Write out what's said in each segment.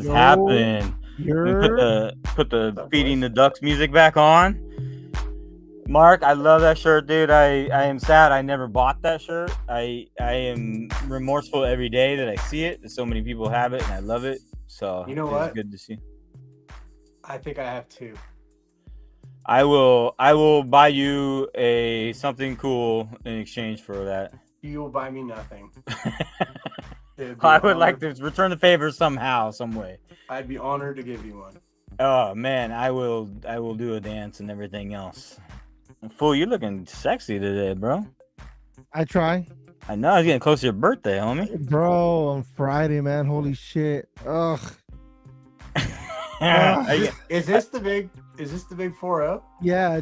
is happening? Put the feeding the ducks music back on. Mark, I love that shirt, dude. I am sad I never bought that shirt. I am remorseful every day that I see it. So many people have it, and I love it. So you know what? It's good to see. I think I have two. I will buy you something cool in exchange for that. You will buy me nothing. I would like to return the favor somehow, some way. I'd be honored to give you one. Oh man, I will do a dance and everything else. Fool, you're looking sexy today, bro. I try. I know it's getting close to your birthday, homie. Bro, on Friday, man. Holy shit. Ugh. Is this the big 4-0? Yeah.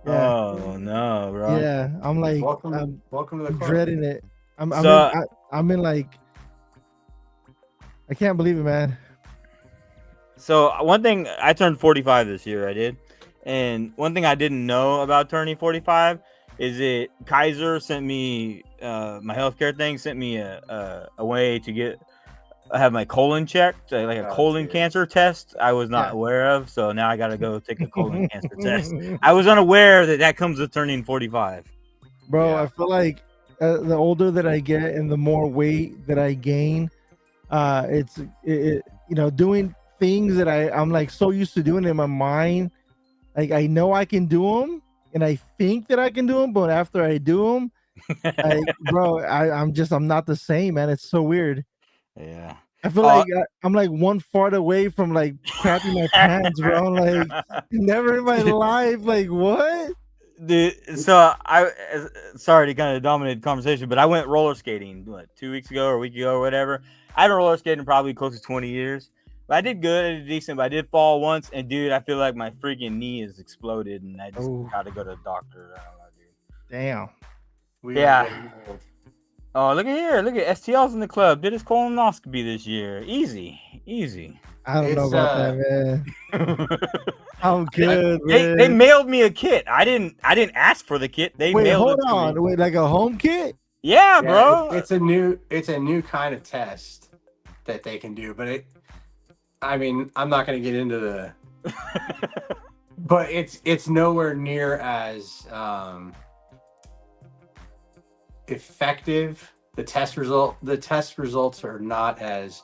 Oh no, bro. Yeah, I'm like, welcome to the club. Dreading it. I'm in like, I can't believe it, man. So one thing, I turned 45 this year. I did, and one thing I didn't know about turning 45 is Kaiser sent me my healthcare thing, sent me a way to have my colon checked, like a colon cancer test. I was not aware of, so now I got to go take a colon cancer test. I was unaware that comes with turning 45. Bro, yeah. I feel like the older that I get and the more weight that I gain, it's doing things that I'm like so used to doing in my mind. Like I know I can do them, and I think that I can do them, but after I do them, I'm not the same, man. It's so weird. Yeah, I feel like I'm like one fart away from like crapping my pants, bro. Like never in my life. Like what? Dude, so sorry to kind of dominate the conversation, but I went roller skating 2 weeks ago or a week ago or whatever. I haven't roller skated in probably close to 20 years. But I did good, I did decent, but I did fall once, and dude, I feel like my freaking knee has exploded, and I just got to go to the doctor. I don't know, dude. Damn. Yeah. Oh, look at here. Look at STL's in the club. Did his colonoscopy this year. Easy. I don't know about that, man. I'm good, man. They mailed me a kit. I didn't ask for the kit. They mailed it to me. Wait, like a home kit? Yeah, bro. It's a new kind of test that they can do, but I'm not going to get into the but it's nowhere near as effective. The test results are not as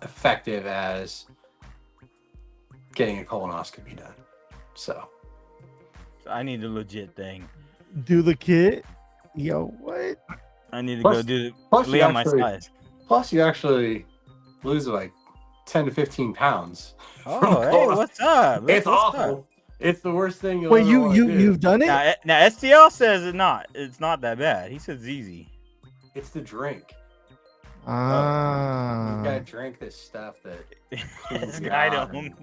effective as getting a colonoscopy done. So I need a legit thing. Do the kit? Yo, what? I need to go do lay on my size. Plus you actually lose like 10 to 15 pounds. Oh, hey, what's up? It's awful. It's the worst thing you'll Wait, ever want to do. You've done it? Now STL says it's not that bad. He says it's easy. It's the drink. You Ah. gotta drink this stuff that Skydome.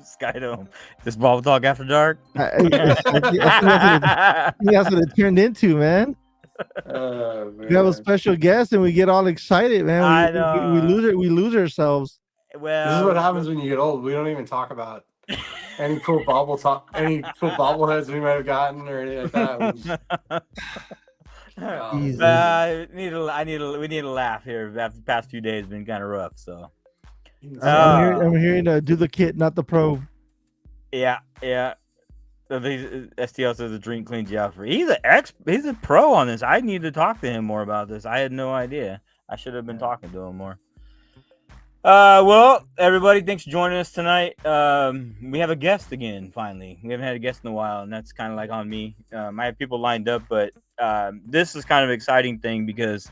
This Bobble Talk After Dark. That's what it turned into, man. Oh, man. We have a special guest and we get all excited, man. I know. We lose ourselves. Well, this is what happens when you get old. We don't even talk about any cool bobbleheads we might have gotten or anything like that. We need a laugh here. After the past few days, been kind of rough. So I'm hearing do the kit, not the probe. Yeah. So STL says the drink cleans you out for. He's a pro on this. I need to talk to him more about this. I had no idea. I should have been talking to him more. Well, everybody, thanks for joining us tonight. We have a guest again, finally. We haven't had a guest in a while, and that's kind of like on me. I have people lined up, but this is kind of an exciting thing because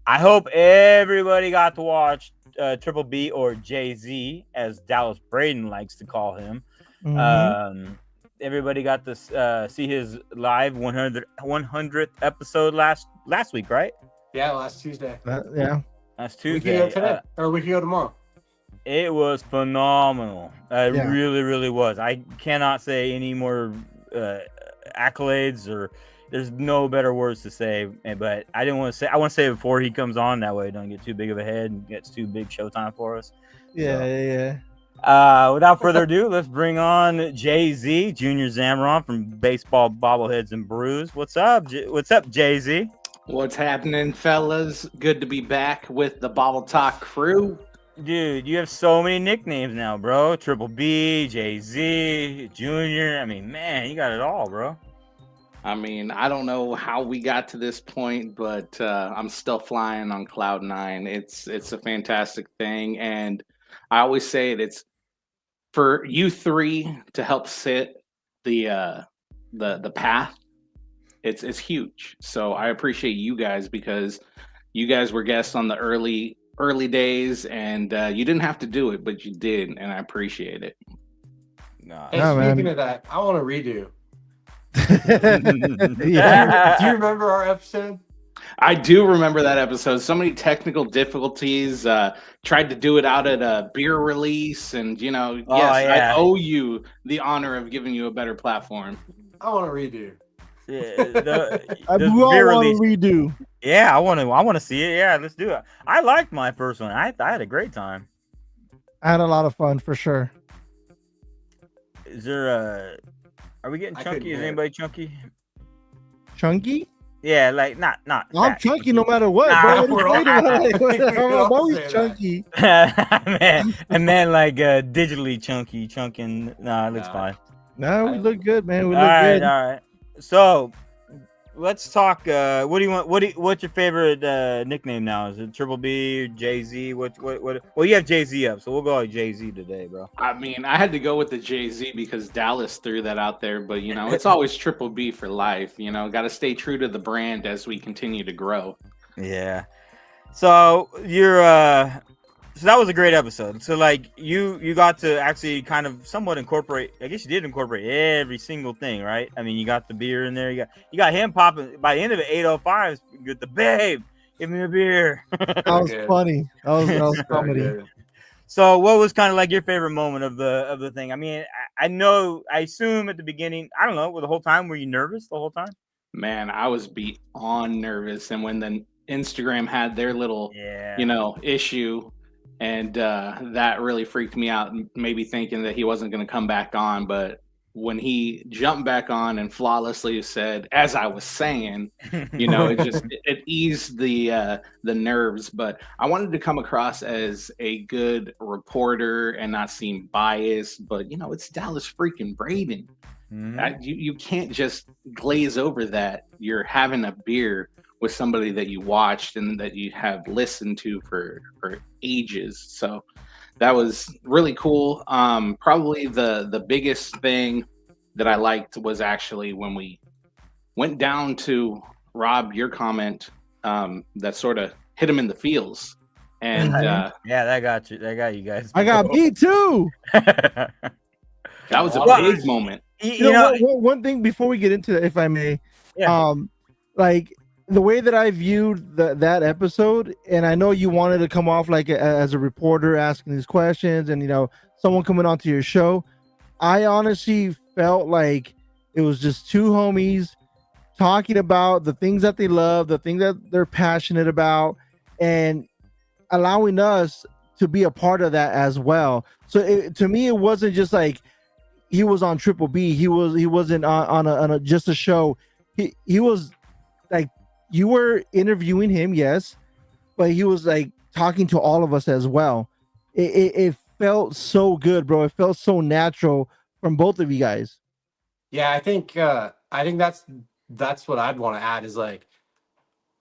I hope everybody got to watch Triple B, or Jay-Z, as Dallas Braden likes to call him. Mm-hmm. Everybody got to see his live 100th episode last week, right? Yeah, last Tuesday. Yeah. Last Tuesday. We could go today, or we could go tomorrow. It was phenomenal. It really, really was. I cannot say any more accolades, or there's no better words to say. But I didn't want to say. I want to say it before he comes on. That way, it don't get too big of a head and gets too big showtime for us. Yeah. Without further ado, let's bring on Jay-Z, Junior Zamarron from Baseball, Bobbleheads, and Brews. What's up? What's up, Jay-Z? What's happening, fellas? Good to be back with the Bobble Talk crew. Dude, you have so many nicknames now, bro. Triple B, Jay-Z, Junior. I mean, man, you got it all, bro. I mean, I don't know how we got to this point, but I'm still flying on cloud nine. It's a fantastic thing, and I always say it's for you three to help set the path. It's huge. So I appreciate you guys because you guys were guests on the early days, and you didn't have to do it, but you did, and I appreciate it. Nah. Hey, No, speaking man. of that, I want to redo. Yeah. Do you remember our episode? I do remember that episode. So many technical difficulties. Tried to do it out at a beer release, and yes, yeah. I owe you the honor of giving you a better platform. I want to redo. Yeah, We the all beer want release. to redo. Yeah, I want to see it. Yeah, let's do it. I liked my first one. I had a great time. I had a lot of fun for sure. Is there are we getting I chunky? couldn't Is hear. anybody chunky? Chunky? Yeah, like not. I'm fat chunky no matter what, Nah, bro. we're What all- are you talking about? we're I'm all always saying that. chunky. I meant like digitally chunking. Nah, it looks Nah. fine. No, we look good, man. We All look right, good. all right. So let's talk. What do you want? What's your favorite nickname now? Is it Triple B or Jay-Z? What? Well, you have Jay-Z up, so we'll go with Jay-Z today, bro. I mean, I had to go with the Jay-Z because Dallas threw that out there, but it's always Triple B for life. Got to stay true to the brand as we continue to grow. Yeah. So you're so that was a great episode. So like you got to actually kind of somewhat incorporate. I guess you did incorporate every single thing, right? I mean, you got the beer in there. You got him popping by the end of it. 805 with the babe. Give me a beer. That was Good. funny. That was Very comedy. good. So what was kind of like your favorite moment of the thing? I mean, I assume at the beginning, I don't know, the whole time were you nervous the whole time? Man, I was beyond nervous, and when the Instagram had their little Yeah. issue, and that really freaked me out, maybe thinking that he wasn't going to come back on. But when he jumped back on and flawlessly said, as I was saying, it eased the nerves. But I wanted to come across as a good reporter and not seem biased. But it's Dallas freaking Braden. Mhm. You can't just glaze over that you're having a beer with somebody that you watched and that you have listened to for ages. So that was really cool. Probably the biggest thing that I liked was actually when we went down to Rob, your comment that sort of hit him in the feels. And Yeah, that got you guys. I got me too. that was a Well, big moment. you know, one thing before we get into it, if I may, Yeah. like the way that I viewed that episode, and I know you wanted to come off like as a reporter asking these questions, and someone coming onto your show. I honestly felt like it was just two homies talking about the things that they love, the things that they're passionate about, and allowing us to be a part of that as well. So to me, it wasn't just like he was on Triple B. He wasn't on a just a show. He was like, you were interviewing him, yes, but he was like talking to all of us as well. It felt so good, bro. It felt so natural from both of you guys. Yeah, I think that's what I'd want to add is like,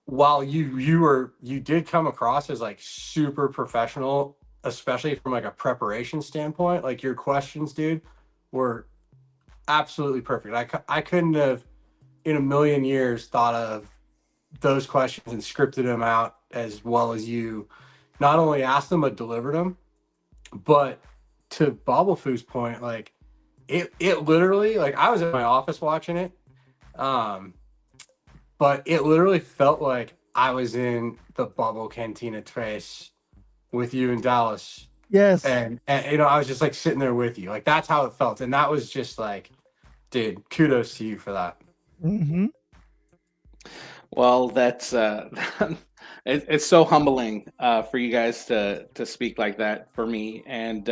while you did come across as like super professional, especially from like a preparation standpoint, like your questions, dude, were absolutely perfect. I couldn't have in a million years thought of those questions and scripted them out as well as you not only asked them but delivered them. But to Bobble Foo's point, like it literally, like I was in my office watching it, but it literally felt like I was in the Bubble Cantina Trace with you in Dallas. Yes. And I was just like sitting there with you. Like that's how it felt. And that was just like, dude, kudos to you for that. Mm-hmm. Well, that's it's so humbling for you guys to speak like that for me, and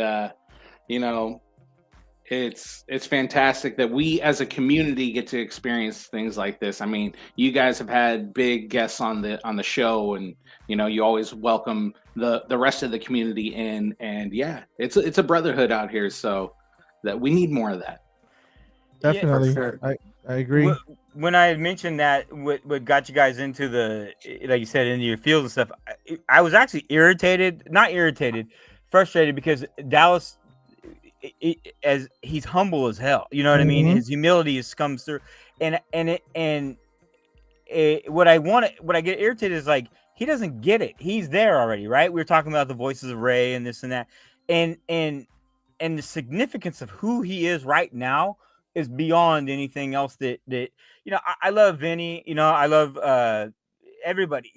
it's fantastic that we as a community get to experience things like this. I mean, you guys have had big guests on the show, and you always welcome the rest of the community in, and yeah, it's a brotherhood out here, so that we need more of that. Definitely. For sure. I agree. When I had mentioned that what got you guys into the, like you said, into your field and stuff, I was actually frustrated, because Dallas, as he's humble as hell, you know what I mean? His humility comes through, and what I get irritated is, like, he doesn't get it. He's there already, right? We were talking about the voices of Ray and this and that, and the significance of who he is right now is beyond anything else that I love Vinny, I love everybody,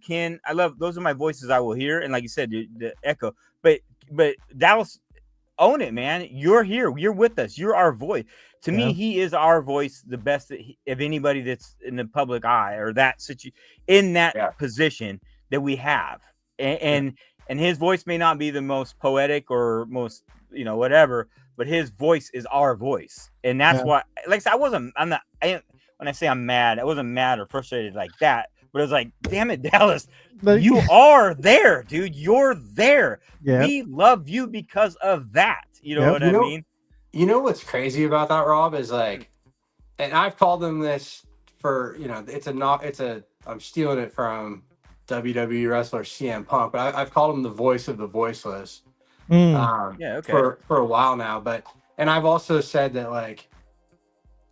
Ken. I love, those are my voices I will hear, and like you said, the echo, but Dallas, own it, man. You're here, you're with us, you're our voice. To me, he is our voice, the best of anybody that's in the public eye, or that in that position that we have, and his voice may not be the most poetic or most whatever, but his voice is our voice, and that's why, like I said, when I say I'm mad, I wasn't mad or frustrated like that, but it was like, damn it, Dallas, you are there, dude. You're there. We love you because of that. You know what I mean? You know what's crazy about that, Rob, is like, and I've called them this for, I'm stealing it from WWE wrestler CM Punk, but I've called him the voice of the voiceless. For a while now, and I've also said that, like,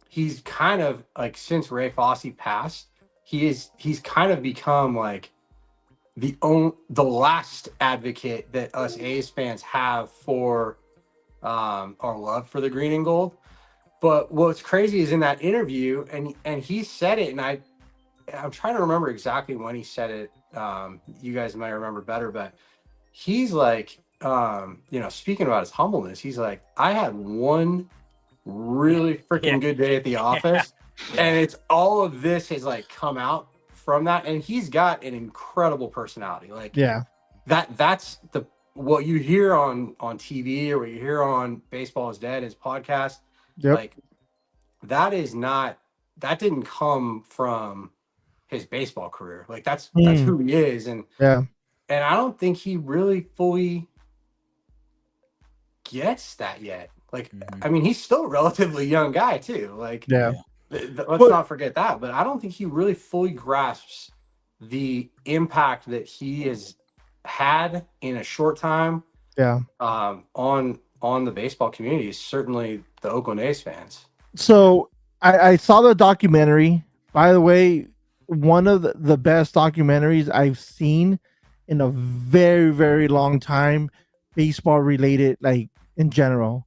he's kind of like, since Ray Fosse passed, he's kind of become like the last advocate that us A's fans have for our love for the green and gold. But what's crazy is, in that interview, and he said it, and I'm trying to remember exactly when he said it. You guys might remember better, but he's like, speaking about his humbleness, he's like, I had one really freaking good day at the office, and it's all of this has like come out from that, and he's got an incredible personality. Like, that's what you hear on TV, or what you hear on Baseball is Dead, his podcast. Like, that didn't come from his baseball career. Like, that's who he is, and I don't think he really fully gets that yet. Like, I mean, he's still a relatively young guy too. Like, let's not forget that. But I don't think he really fully grasps the impact that he has had in a short time. On the baseball community, certainly the Oakland A's fans. So I saw the documentary. By the way, one of the best documentaries I've seen in a very, very long time, baseball related, like, in general.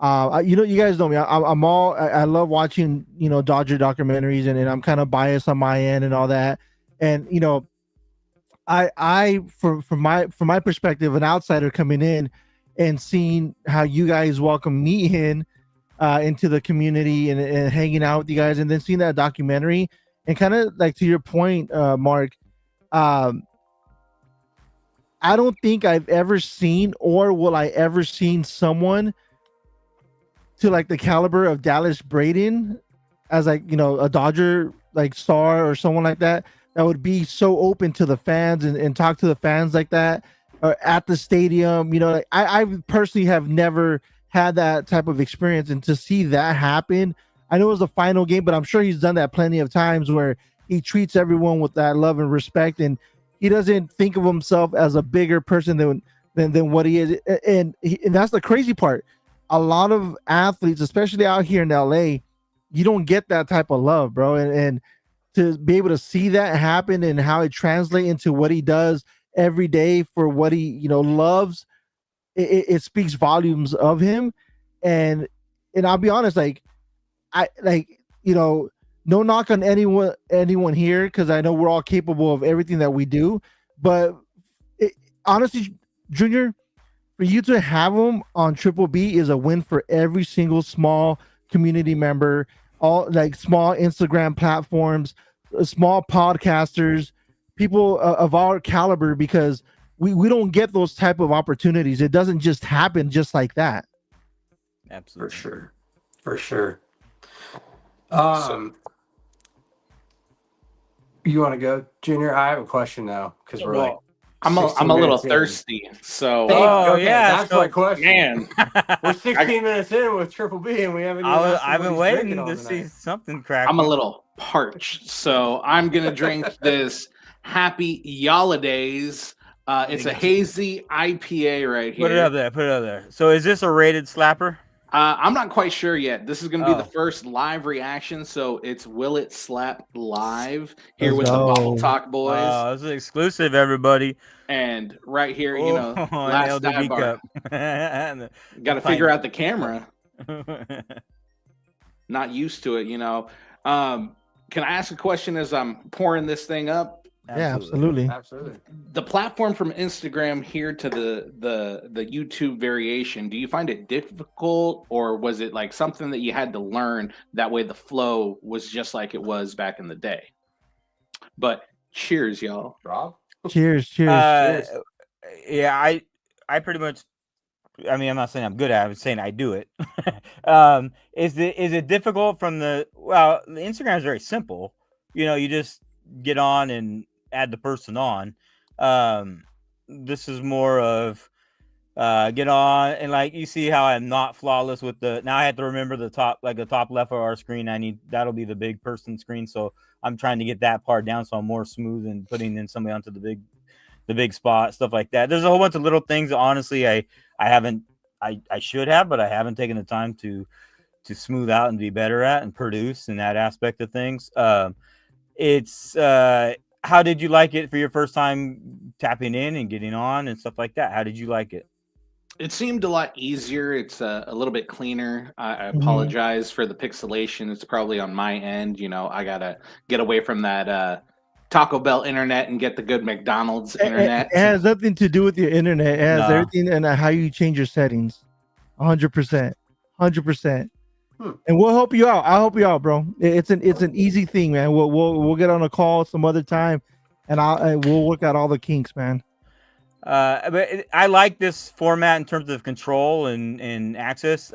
You guys know me. I love watching, Dodger documentaries, and I'm kind of biased on my end and all that. And, I from my perspective, an outsider coming in and seeing how you guys welcome me into the community and hanging out with you guys, and then seeing that documentary, and kind of like, to your point, Mark, I don't think I've ever seen, or will I ever seen, someone to like the caliber of Dallas Braden as, like, a Dodger, like, star or someone like that would be so open to the fans and talk to the fans like that, or at the stadium. Like, I personally have never had that type of experience, and to see that happen, I know it was the final game, but I'm sure he's done that plenty of times, where he treats everyone with that love and respect, and he doesn't think of himself as a bigger person than what he is. And that's the crazy part. A lot of athletes, especially out here in LA, you don't get that type of love, bro. And to be able to see that happen, and how it translates into what he does every day for what he, loves, it speaks volumes of him. And I'll be honest, no knock on anyone here, because I know we're all capable of everything that we do. But honestly, Junior, for you to have him on Triple B is a win for every single small community member, all like small Instagram platforms, small podcasters, people of our caliber, because we don't get those type of opportunities. It doesn't just happen just like that. Absolutely. For sure. So- You want to go, Junior? I have a question now because we're like, I'm a 16 little minutes in. thirsty. So, That's my question. man, We're 16 minutes in with Triple B, and we haven't even asked him I've what been he's drinking waiting on to see tonight. something crack. I'm a little parched. So I'm going to drink this Happy Yolidays. It's a hazy IPA right here. Put it up there. So is this a rated slapper? I'm not quite sure yet. This is going to be the Oh. first live reaction. So it's Will It Slap Live here Let's with the go. Bobble Talk boys. Oh, this is exclusive, everybody. And right here, an last LDB dive bar. cup. Got to figure out the camera. Not used to it, Can I ask a question as I'm pouring this thing up? Yeah, absolutely. The platform from Instagram here to the YouTube variation, do you find it difficult, or was it like something that you had to learn? That way the flow was just like it was back in the day. But cheers, y'all. Rob? Cheers. Cheers. Yeah, I pretty much. I mean, I'm not saying I'm good at it. I'm saying I do it. Is it difficult from the Instagram is very simple. You just get on and add the person on. This is more of get on and like you see how I'm not flawless with now I have to remember the top left of our screen. That'll be the big person screen. So I'm trying to get that part down so I'm more smooth and putting in somebody onto the big spot, stuff like that. There's a whole bunch of little things that honestly I should have, but I haven't taken the time to smooth out and be better at and produce in that aspect of things. It's how did you like it for your first time tapping in and getting on and stuff like that? How did you like it? It seemed a lot easier. It's a little bit cleaner. I apologize for the pixelation. It's probably on my end. I gotta get away from that Taco Bell internet and get the good McDonald's internet. It has nothing to do with your internet. It has everything and how you change your settings. 100%. And we'll help you out. I'll help you out, bro. It's an easy thing, man. We'll get on a call some other time, and we'll work out all the kinks, man. But I like this format in terms of control and access.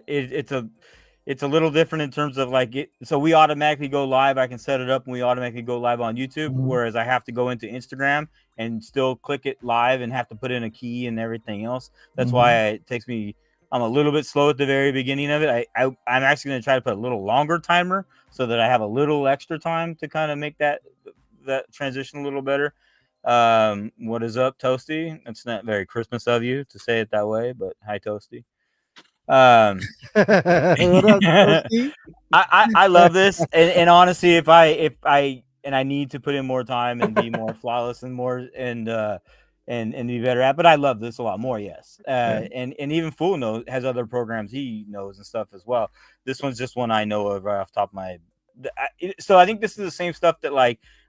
It's a little different in terms of so we automatically go live. I can set it up and we automatically go live on YouTube, whereas I have to go into Instagram and still click it live and have to put in a key and everything else. That's why it takes me. I'm a little bit slow at the very beginning of it. I'm actually going to try to put a little longer timer so that I have a little extra time to kind of make that transition a little better. What is up, Toasty? It's not very Christmas of you to say it that way, but hi, Toasty. What up, Toasty? I love this, and honestly, if I need to put in more time and be more flawless and more and be better at, but I love this a lot more. Yes. And even Fool has other programs he knows and stuff as well. This one's just one I know of right off the top of my. So I think this is the same stuff that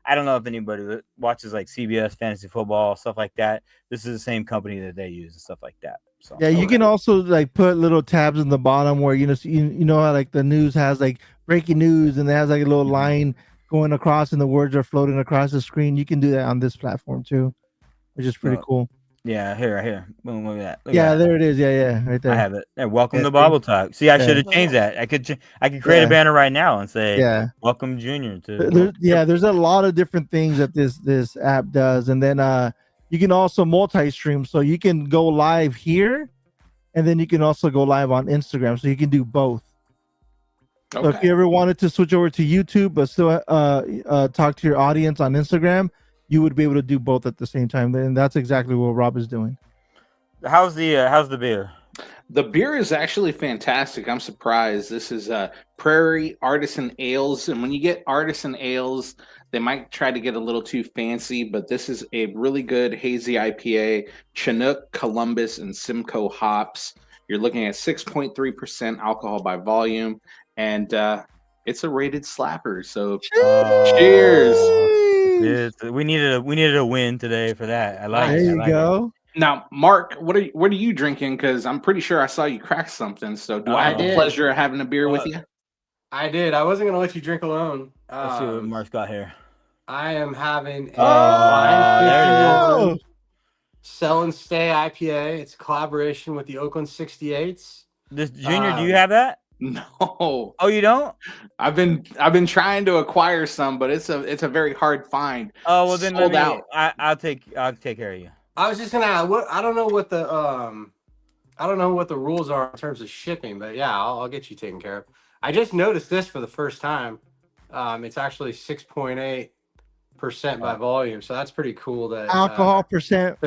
I don't know if anybody that watches CBS fantasy football, stuff like that. This is the same company that they use and stuff like that. So yeah, you can also put little tabs in the bottom where you know how the news has breaking news and it has a little line going across and the words are floating across the screen. You can do that on this platform too, which is pretty cool. Yeah, here. Boom, look at that. There it is. Yeah, right there. I have it. Yeah, welcome to Bobble Talk. See, I should have changed that. I could create a banner right now and say, "Welcome, Junior." There's a lot of different things that this app does, and then you can also multi-stream, so you can go live here, and then you can also go live on Instagram, so you can do both. Okay. So if you ever wanted to switch over to YouTube but still talk to your audience on Instagram, you would be able to do both at the same time. And that's exactly what Rob is doing. How's the beer? The beer is actually fantastic. I'm surprised. This is Prairie Artisan Ales. And when you get Artisan Ales, they might try to get a little too fancy, but this is a really good hazy IPA, Chinook, Columbus, and Simcoe hops. You're looking at 6.3% alcohol by volume, and it's a rated slapper. So cheers. We needed a win today for that. I like it. There you go. Now, Mark, what are you drinking? Because I'm pretty sure I saw you crack something. So do I have the pleasure of having a beer with you? I did. I wasn't gonna let you drink alone. Let's see what Mark's got here. I am having a Sell and Stay IPA. It's a collaboration with the Oakland 68s. This Junior, do you have that? No. Oh, you don't? I've been trying to acquire some, but it's a very hard find. Oh well, then Sold let me. out. I'll take care of you. I was just gonna add. I don't know what the rules are in terms of shipping, but yeah, I'll get you taken care of. I just noticed this for the first time. It's actually 6.8% by volume, so that's pretty cool. That Alcohol percent.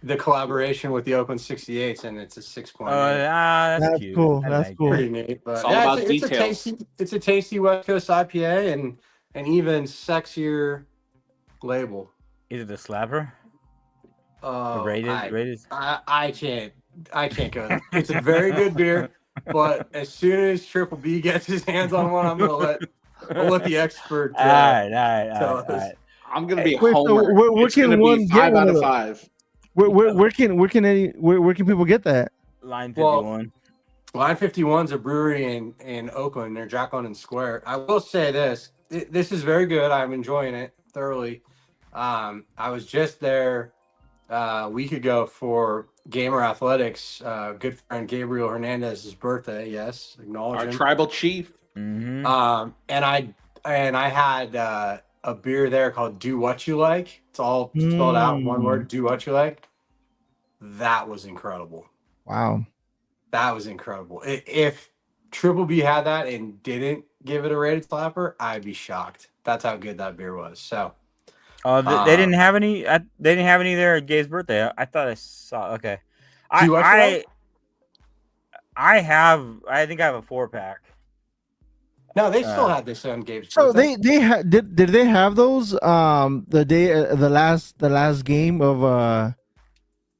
The collaboration with the Oakland 68s, and it's a 6.8. That's cute. Cool. That's cool. Pretty neat. But It's all about it's details. It's a tasty West Coast IPA and an even sexier label. Is it the slapper? Rated? Rated? I can't go there. It's a very good beer, but as soon as Triple B gets his hands on one, I'll let the expert. All right. I'm gonna be a Wait, so homer. where It's can gonna one be get 5 one out of of those? 5. Where can people get that? Line 51. Line 51's a brewery in Oakland. They're Jack London Square. I will say this. This is very good. I'm enjoying it thoroughly. I was just there a week ago for Gamer Athletics. Good friend Gabriel Hernandez's birthday. Yes, acknowledge Our him. tribal chief. Mm-hmm. And I had a beer there called Do What You Like. It's all spelled out one word. Do What You Like. That was incredible. Wow. That was incredible. If Triple B had that and didn't give it a rated slapper, I'd be shocked. That's how good that beer was. So, they didn't have any. They didn't have any there at Gabe's birthday. I thought I saw. Okay, I think I have a 4-pack. No, they still had this on Gabe's So birthday. they had did they have those the day the last game of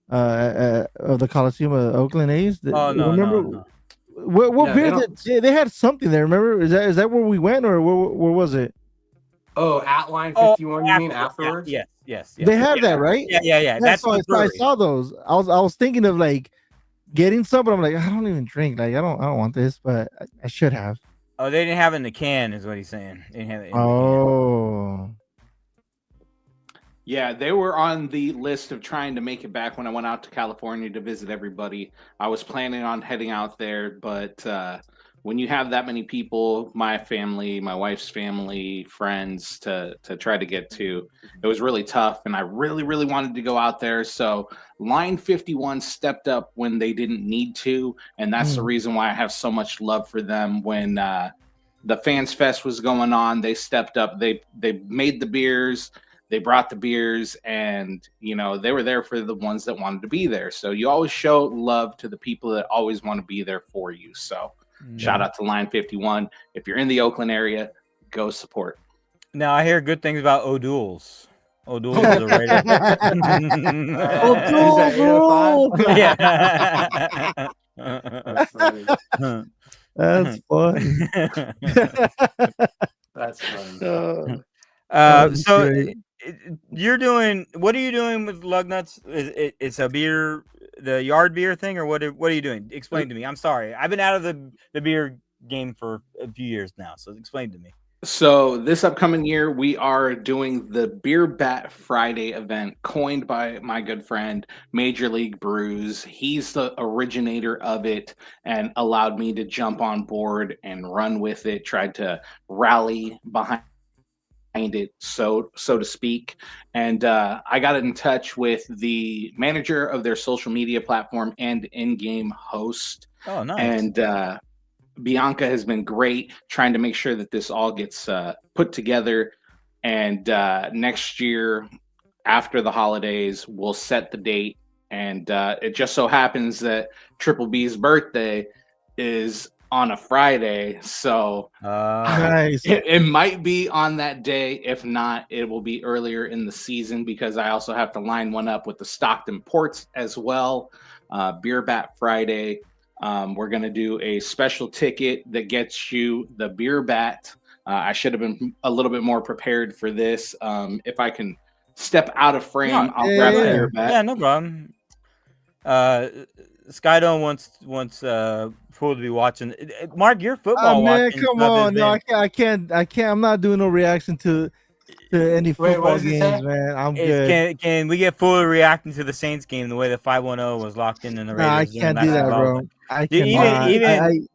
the Coliseum of Oakland A's? No. What beer don't. they had something there? Remember, is that where we went or where was it? Oh, at line 51, you mean afterwards? Yes. They have that, right? Yeah. That's so I saw those. I was thinking of like getting some, but I'm like, I don't even drink. Like I don't want this, but I should have. Oh, they didn't have it in the can, is what he's saying. They didn't have it in the Oh. Yeah, they were on the list of trying to make it back when I went out to California to visit everybody. I was planning on heading out there, but when you have that many people, my family, my wife's family, friends to try to get to, it was really tough. And I really, really wanted to go out there. So Line 51 stepped up when they didn't need to. And that's the reason why I have so much love for them. When the Fans Fest was going on, they stepped up. They made the beers. They brought the beers, and they were there for the ones that wanted to be there. So you always show love to the people that always want to be there for you. So shout out to Line 51. If you're in the Oakland area, go support. Now I hear good things about O'Doul's. O'Doul's is a rated. Yeah. That's funny. That's funny. So you're doing, what are you doing with lug nuts? It's a beer, the yard beer thing, or what are you doing? Explain to me. I'm sorry, I've been out of the beer game for a few years now, so explain to me. So this upcoming year, we are doing the Beer Bat Friday event, coined by my good friend Major League Brews. He's the originator of it and allowed me to jump on board and run with it, tried to rally behind it, so to speak. And I got in touch with the manager of their social media platform and in-game host. Oh, nice. And Bianca has been great trying to make sure that this all gets put together. And next year, after the holidays, we'll set the date. And it just so happens that Triple B's birthday is on a Friday, so nice. It might be on that day. If not, it will be earlier in the season, because I also have to line one up with the Stockton Ports as well. Beer Bat Friday. We're going to do a special ticket that gets you the Beer Bat. I should have been a little bit more prepared for this. If I can step out of frame, I'll grab the Beer Bat. Yeah, no problem. Skydome wants Fool to be watching. Mark, you're football watching. Come on, no, I can't. I'm not doing no reaction to any football games, man. I'm good. Can we get Fool reacting to the Saints game the way the 510 was locked in the Raiders? I can't do that, bro. I Dude, cannot. even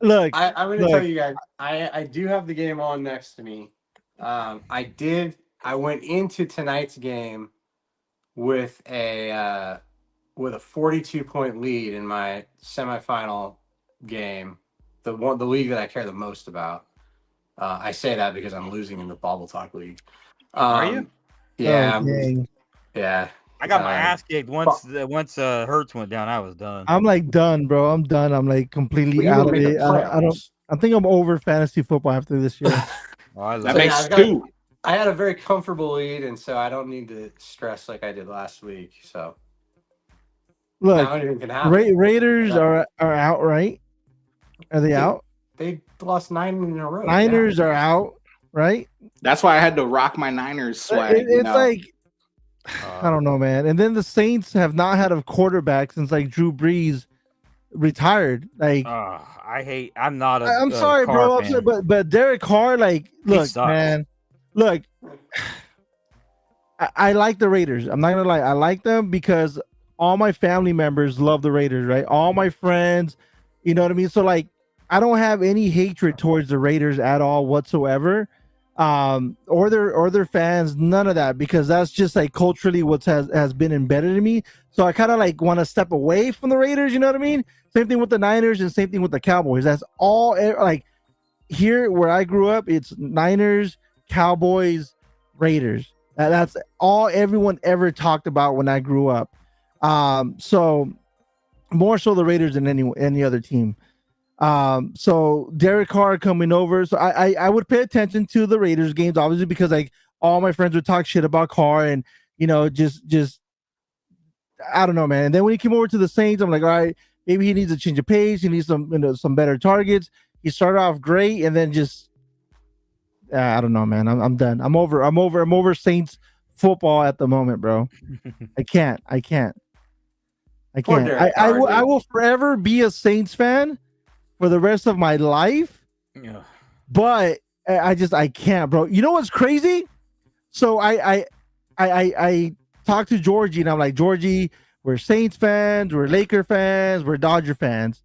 Look. I'm going to Look. tell you guys, I do have the game on next to me. I went into tonight's game with a 42-point lead in my semifinal game, the league that I care the most about. I say that because I'm losing in the Bobble Talk League. Are you? Yeah, Oh, dang. yeah. I got my ass kicked once Hertz went down. I was done. I'm like done, bro. I'm done. I'm like completely You out don't of make the it. I don't. playoffs. I think I'm over fantasy football after this year. Oh, I That love makes I've got- two. I had a very comfortable lead, and so I don't need to stress like I did last week. So Look, now anything can happen. Raiders are out, right? Are they out? They lost 9 in a row. Niners are out, right? That's why I had to rock my Niners swag. It's like I don't know, man. And then the Saints have not had a quarterback since like Drew Brees retired. Like I'm not a. I'm sorry, Carr bro. I'm fan. sorry, but Derek Carr, like, look, sucks. man, look. I like the Raiders. I'm not gonna lie. I like them because all my family members love the Raiders, right? All my friends, you know what I mean? So like I don't have any hatred towards the Raiders at all whatsoever. Or their fans, none of that, because that's just like culturally what has been embedded in me. So I kind of like want to step away from the Raiders, you know what I mean? Same thing with the Niners and same thing with the Cowboys. That's all like here where I grew up, it's Niners, Cowboys, Raiders. That's all everyone ever talked about when I grew up. So more so the Raiders than any other team. So Derek Carr coming over. So I would pay attention to the Raiders games, obviously, because like all my friends would talk shit about Carr and just I don't know, man. And then when he came over to the Saints, I'm like, all right, maybe he needs a change of pace. He needs some better targets. He started off great and then just I don't know, man. I'm done. I'm over Saints football at the moment, bro. I can't. I will forever be a Saints fan for the rest of my life. Yeah. But I can't, bro. You know what's crazy? So I talked to Georgie and I'm like, Georgie, we're Saints fans, we're Laker fans, we're Dodger fans.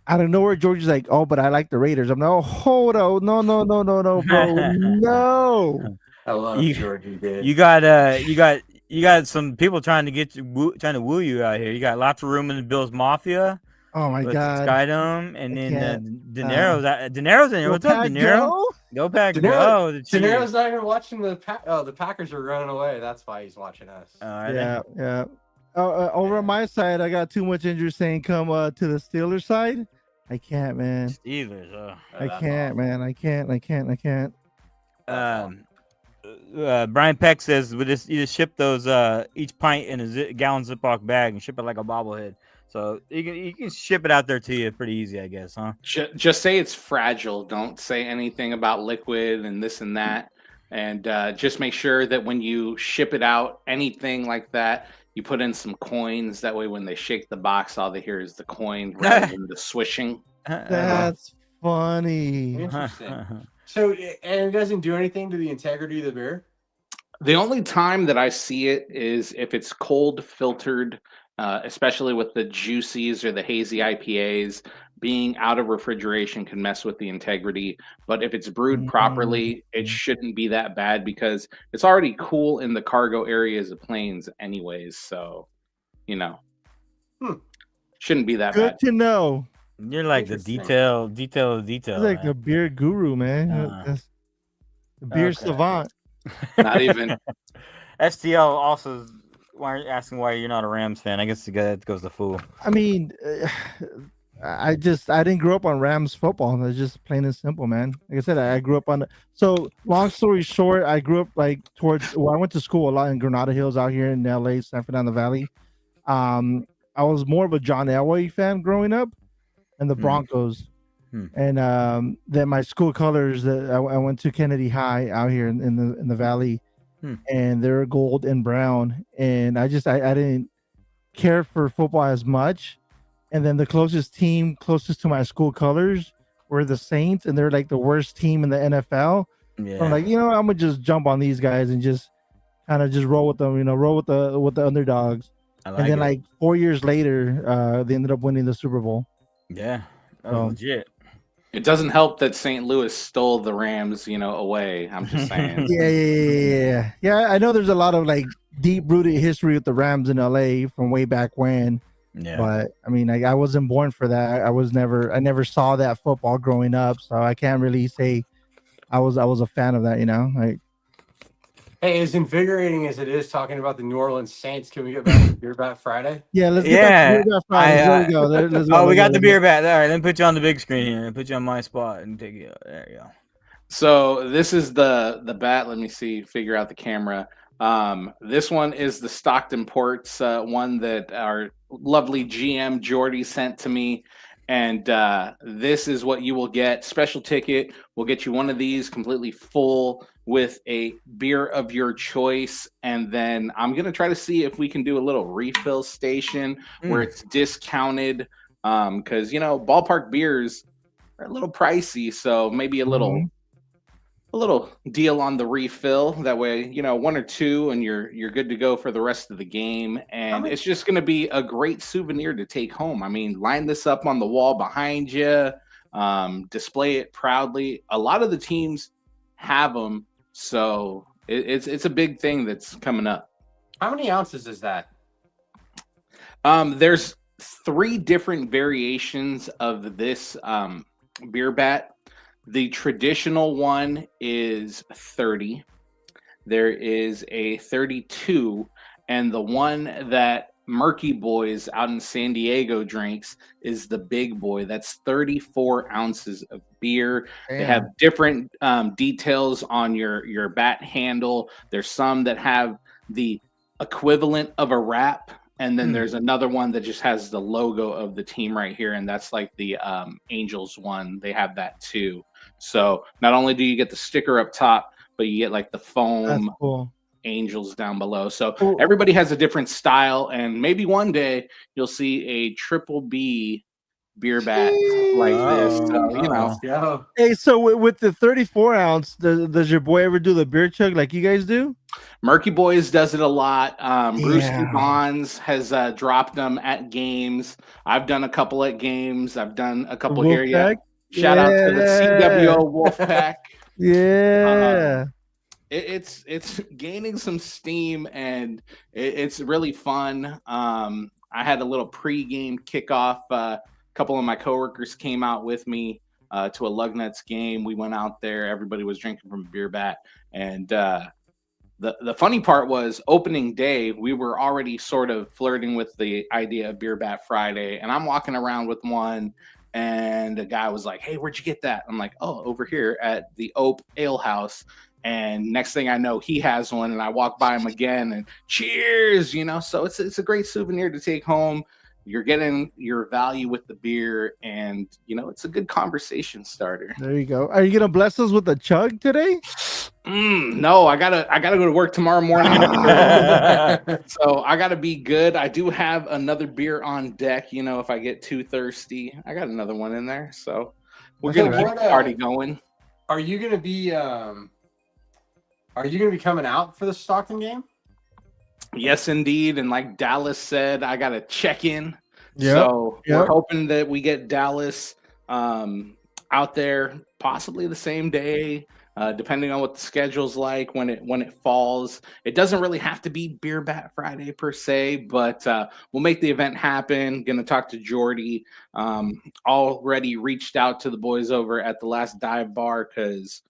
Out of nowhere, Georgie's like, oh, but I like the Raiders. I'm like, oh, hold on, no, bro, no. I love Georgie. Did You got some people trying to woo you out here. You got lots of room in the Bills Mafia. Oh my god, Skydome, and then De Niro's in here. What's up, De Pack, Niro? Go Pack, De go! De Niro's not even watching the Packers are running away. That's why he's watching us. Yeah. Over on my side, I got too much interest saying come to the Steelers side. I can't, man. Steelers. I can't, man. I can't. Brian Peck says, "We just you just ship those each pint in a gallon Ziploc bag and ship it like a bobblehead." So you can ship it out there to you pretty easy, I guess, huh? Just say it's fragile. Don't say anything about liquid and this and that. And just make sure that when you ship it out, anything like that, you put in some coins. That way, when they shake the box, all they hear is the coin rather than the swishing. That's funny. Interesting. So, and it doesn't do anything to the integrity of the beer? The only time that I see it is if it's cold filtered, especially with the juicies or the hazy IPAs. Being out of refrigeration can mess with the integrity. But if it's brewed properly, it shouldn't be that bad because it's already cool in the cargo areas of planes anyways. So, shouldn't be that bad. Good to know. You're like the detail. You're like a beer guru, man. The beer savant. Not even. STL also asking why you're not a Rams fan. I guess that goes to fool. I mean, I didn't grow up on Rams football. It's just plain and simple, man. Like I said, I grew up on. So long story short, I grew up like I went to school a lot in Granada Hills out here in LA, San Fernando Valley. I was more of a John Elway fan growing up, and the Broncos. And then my school colors that I went to Kennedy High out here in the valley, and they're gold and brown. And I didn't care for football as much. And then the closest team closest to my school colors were the Saints, and they're like the worst team in the NFL. Yeah. So I'm like, I'm gonna just jump on these guys and just kind of just roll with them, roll with the underdogs. And then like 4 years later, they ended up winning the Super Bowl. Yeah, that was So- legit. It doesn't help that St. Louis stole the Rams, away. I'm just saying. Yeah. I know there's a lot of like deep rooted history with the Rams in LA from way back when. Yeah. But I mean, I wasn't born for that. I never saw that football growing up, so I can't really say I was a fan of that. Like, Hey, as invigorating as it is talking about the New Orleans Saints, can we get back to Beer Bat Friday? yeah, let's get back to Beer Friday. There we go. Let's go. Oh, we Let's got go, the let's beer go. bat. All right, then put you on the big screen here and put you on my spot and take you. There you go. So this is the bat. Let me see. Figure out the camera. This one is the Stockton Ports one that our lovely GM Jordy sent to me. And this is what you will get. Special ticket. We'll get you one of these completely full with a beer of your choice. And then I'm going to try to see if we can do a little refill station where it's discounted. Because, ballpark beers are a little pricey. So maybe a little deal on the refill. That way, one or two and you're good to go for the rest of the game. And it's just going to be a great souvenir to take home. I mean, line this up on the wall behind you, display it proudly. A lot of the teams have them. So it's a big thing that's coming up. How many ounces is that? There's 3 different variations of this beer bat. The traditional one is 30. There is a 32, and the one that Murky Boys out in San Diego drinks is the big boy. That's 34 ounces of beer. They have different details on your bat handle. There's some that have the equivalent of a wrap. And then there's another one that just has the logo of the team right here. And that's like the Angels one. They have that too. So not only do you get the sticker up top, but you get like the foam Angels down below. So everybody has a different style. And maybe one day you'll see a triple B beer bat like this. So, Hey, so with the 34 ounce, does your boy ever do the beer chug like you guys do? Murky Boys does it a lot. Brewski Bonds has dropped them at games. I've done a couple at games. I've done a couple here. Yeah. Shout out to the CWO Wolfpack. Yeah. It's gaining some steam and it's really fun. I had a little pregame kickoff. A couple of my coworkers came out with me to a Lugnets game. We went out there. Everybody was drinking from a beer bat. And the funny part was opening day, we were already sort of flirting with the idea of Beer Bat Friday. And I'm walking around with one. And a guy was like, "Hey, where'd you get that?" I'm like, "Oh, over here at the Ope Ale House." And next thing I know, he has one, and I walk by him again, and cheers, So it's a great souvenir to take home. You're getting your value with the beer, and it's a good conversation starter. There you go. Are you gonna bless us with a chug today? No, I gotta go to work tomorrow morning. So I gotta be good. I do have another beer on deck. If I get too thirsty, I got another one in there. So we're gonna keep the party going. Are you gonna be coming out for the Stockton game? Yes, indeed. And like Dallas said, I got to check in. Yep. So we're hoping that we get Dallas out there possibly the same day, depending on what the schedule's like when it falls. It doesn't really have to be Beer Bat Friday per se, but we'll make the event happen. Going to talk to Jordy. Already reached out to the boys over at the Last Dive Bar because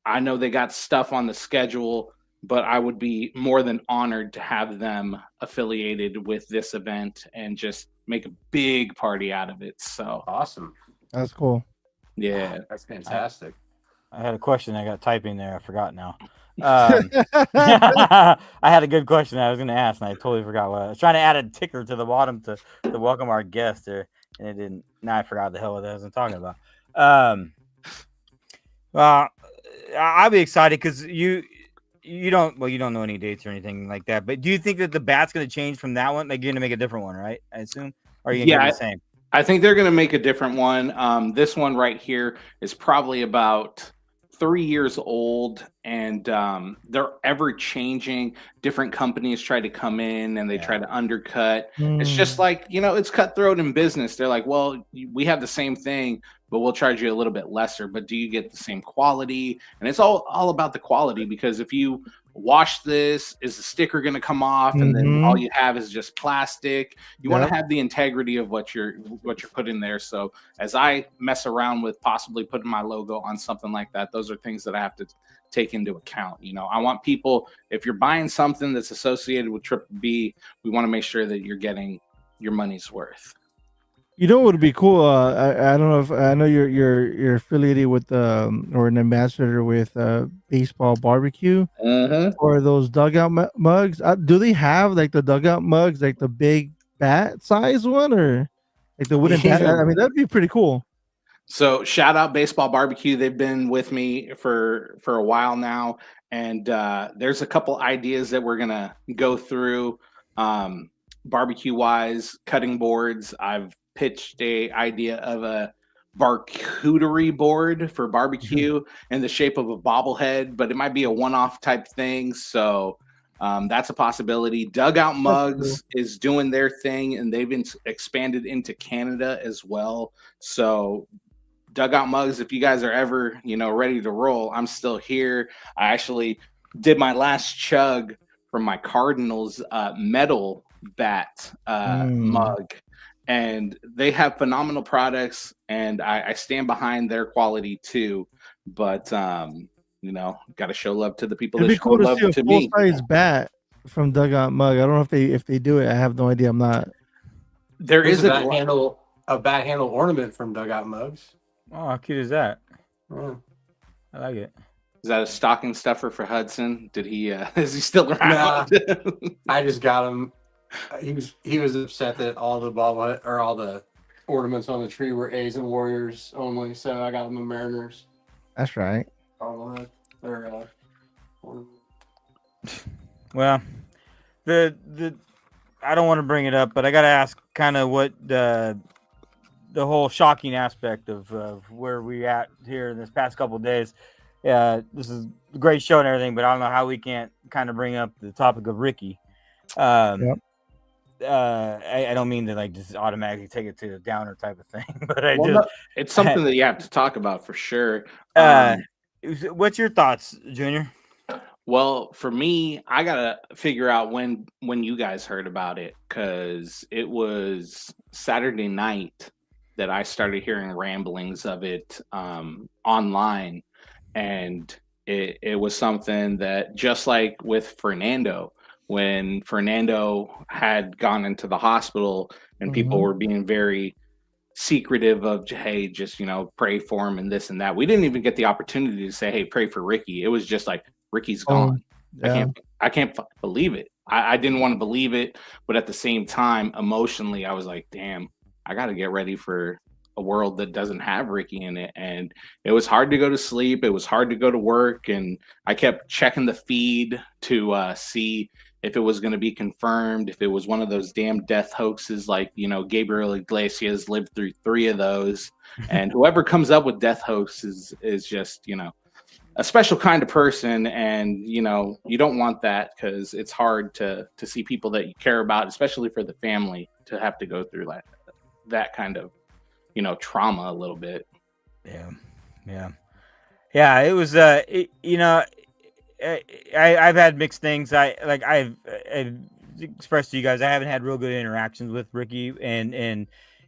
I know they got stuff on the schedule, but I would be more than honored to have them affiliated with this event and just make a big party out of it. So awesome. That's cool. Yeah. That's fantastic. I had a question. I got typing there. I forgot now. I had a good question I was going to ask, and I totally forgot what I was trying to add a ticker to the bottom to welcome our guest there, and it didn't. Now I forgot the hell what I was talking about. I'll be excited because you don't know any dates or anything like that. But do you think that the bat's going to change from that one? Like you're going to make a different one, right? I assume. Or are you going to do the same? I think they're going to make a different one. This one right here is probably about 3 years old, and they're ever changing. Different companies try to come in and they try to undercut. It's just like, it's cutthroat in business. They're like, well, we have the same thing, but we'll charge you a little bit lesser. But do you get the same quality? And it's all about the quality, because if you wash this, is the sticker going to come off, and then all you have is just plastic? You want to have the integrity of what you're putting there. So as I mess around with possibly putting my logo on something like that, those are things that I have to take into account. I want people, if you're buying something that's associated with Triple B, we want to make sure that you're getting your money's worth. You know what would be cool? I don't know if I know you're affiliated with or an ambassador with Baseball Barbecue or those dugout mugs. Do they have like the dugout mugs, like the big bat size one, or like the wooden bat? I mean, that'd be pretty cool. So shout out Baseball Barbecue. They've been with me for a while now, and there's a couple ideas that we're gonna go through barbecue wise, cutting boards. I've pitched a idea of a charcuterie board for barbecue in the shape of a bobblehead, but it might be a one-off type thing. So that's a possibility. Dugout Mugs is doing their thing, and they've been expanded into Canada as well. So Dugout Mugs, if you guys are ever, ready to roll, I'm still here. I actually did my last chug from my Cardinals metal bat mug. And they have phenomenal products, and I stand behind their quality too. But got to show love to the people. It'd that be cool show love to see a full size bat from Dugout Mug. I don't know if they do it. I have no idea. I'm not. There's a bat handle ornament from Dugout Mugs. Oh, how cute is that? Yeah. I like it. Is that a stocking stuffer for Hudson? Did he? Is he still around? Nah, I just got him. He was upset that all the ornaments on the tree were A's and Warriors only, so I got him a Mariners. That's right. Well, the I don't want to bring it up, but I got to ask kind of what the whole shocking aspect of where we at here in this past couple of days. This is a great show and everything, but I don't know how we can't kind of bring up the topic of Rickey. Yep. I don't mean to like just automatically take it to the downer type of thing, but it's something that you have to talk about for sure. What's your thoughts, Junior? Well, for me, I gotta figure out when you guys heard about it, because it was Saturday night that I started hearing ramblings of it online, and it was something that, just like with Fernando, when Fernando had gone into the hospital and people were being very secretive of, hey, just, pray for him and this and that. We didn't even get the opportunity to say, hey, pray for Rickey. It was just like, Rickey's gone. Yeah. I can't believe it. I didn't want to believe it, but at the same time, emotionally, I was like, damn, I got to get ready for a world that doesn't have Rickey in it. And it was hard to go to sleep. It was hard to go to work. And I kept checking the feed to see if it was going to be confirmed, if it was one of those damn death hoaxes, like, Gabriel Iglesias lived through 3 of those. And whoever comes up with death hoaxes is just, a special kind of person. And, you don't want that, because it's hard to see people that you care about, especially for the family, to have to go through that kind of, trauma a little bit. Yeah. It was, I've had mixed things. I've expressed to you guys, I haven't had real good interactions with Rickey, and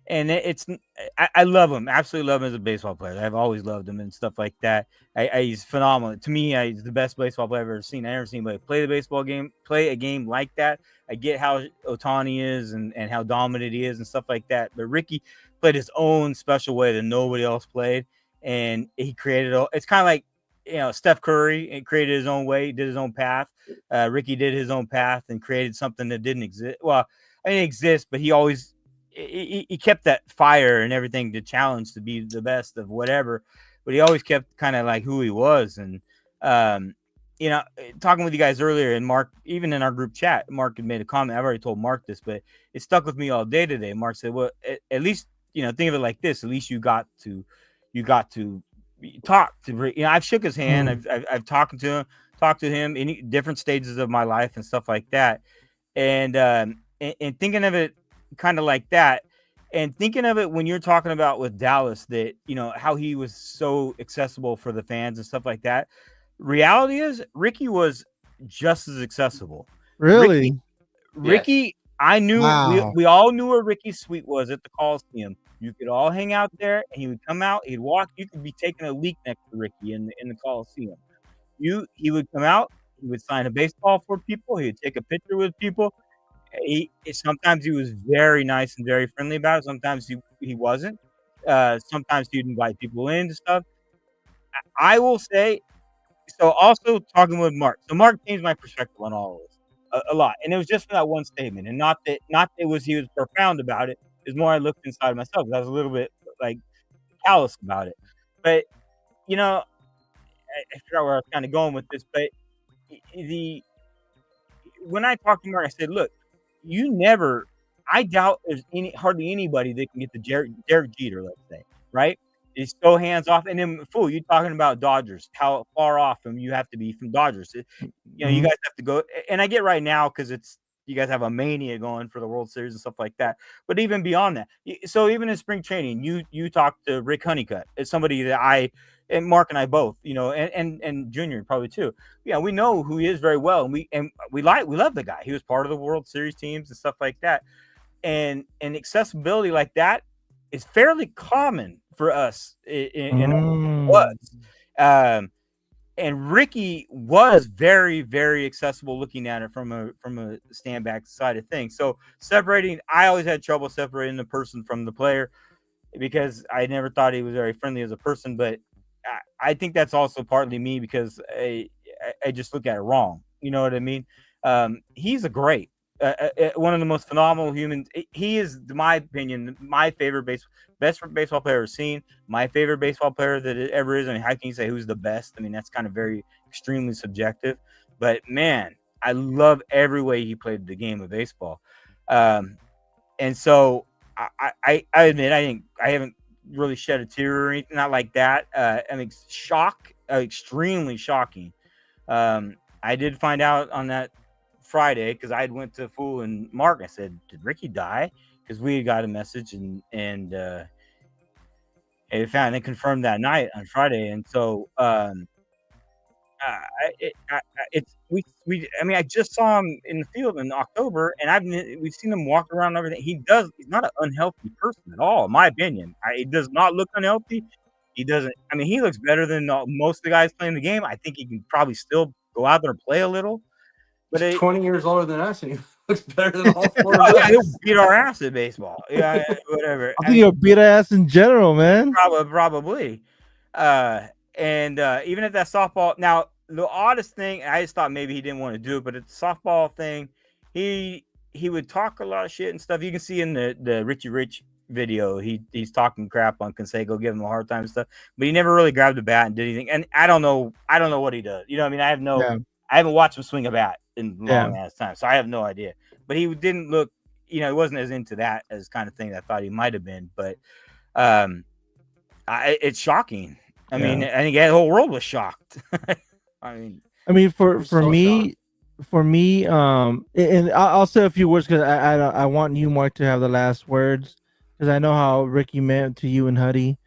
I love him, absolutely love him as a baseball player. I've always loved him and stuff like that. He's phenomenal to me. He's the best baseball player I've ever seen. I've never seen anybody play a game like that. I get how Ohtani is and how dominant he is and stuff like that, but Rickey played his own special way that nobody else played, and he created it's kind of like, Steph Curry, and created his own way, did his own path. Rickey did his own path and created something that didn't exist. Well, I mean, it exists, but he always he kept that fire and everything to challenge to be the best of whatever. But he always kept kind of like who he was. And talking with you guys earlier, and Mark, even in our group chat, Mark had made a comment. I've already told Mark this, but it stuck with me all day today. Mark said, "Well, at least think of it like this. At least you got to talk to Rick. I've shook his hand. I've talked to him in different stages of my life and stuff like that. And thinking of it kind of like that, and thinking of it when you're talking about with Dallas, that how he was so accessible for the fans and stuff like that. Reality is Rickey was just as accessible. Really? Rickey, I knew we all knew where Rickey's suite was at the Coliseum. You could all hang out there, and he would come out. He'd walk. You could be taking a leak next to Rickey in the Coliseum. He would come out. He would sign a baseball for people. He would take a picture with people. Sometimes he was very nice and very friendly about it. Sometimes he wasn't. Sometimes he'd invite people in and stuff. I will say. So also talking with Mark. So Mark changed my perspective on all of this a lot, and it was just for that one statement, and not that he was profound about it. It's more I looked inside myself. I was a little bit like callous about it, but I forgot where I was kind of going with this. But when I talked to Mark, I said, "Look, I doubt there's hardly anybody that can get the Derek Jeter, let's say, right? He's so hands off, and then you talking about Dodgers, how far off from you have to be from Dodgers. You guys have to go, and I get right now because you guys have a mania going for the World Series and stuff like that. But even beyond that, so even in spring training, you talk to Rick Honeycutt. It's somebody that and Mark and I both, and Junior probably too. Yeah, we know who he is very well, and we love the guy. He was part of the World Series teams and stuff like that, and accessibility like that is fairly common for us and Rickey was very, very accessible looking at it from a stand back side of things. So I always had trouble separating the person from the player because I never thought he was very friendly as a person. But I think that's also partly me because I just look at it wrong. You know what I mean? He's a great. One of the most phenomenal humans. He is, in my opinion, my favorite best baseball player I've seen. My favorite baseball player that it ever is. I mean, how can you say who's the best? I mean, that's kind of very extremely subjective. But man, I love every way he played the game of baseball. And so I admit I haven't really shed a tear or anything, not like that. I mean, extremely shocking. I did find out on that Friday because I went to Fool and Mark. I said, "Did Rickey die?" Because we got a message and they confirmed that night on Friday, and so I mean, I just saw him in the field in October, and we've seen him walk around and everything. He's not an unhealthy person at all, in my opinion. He does not look unhealthy. He doesn't. I mean, he looks better than most of the guys playing the game. I think he can probably still go out there and play a little. But he's 20 years older than us, and he looks better than all four of us. Yeah, he'll beat our ass at baseball. Yeah, whatever. I think he'll beat our ass in general, man. Probably. And even at that softball, now the oddest thing, I just thought maybe he didn't want to do it, but at the softball thing, he would talk a lot of shit and stuff. You can see in the Richie Rich video, he's talking crap on Canseco, giving him a hard time and stuff, but he never really grabbed a bat and did anything. And I don't know what he does. You know what I mean? I haven't watched him swing a bat in long ass time, so I have no idea. But he didn't look, he wasn't as into that as kind of thing that I thought he might have been. But it's shocking. I mean, I think the whole world was shocked. I mean, for me, and I'll say a few words because I want you, Mark, to have the last words because I know how Rickey meant to you and Huddy,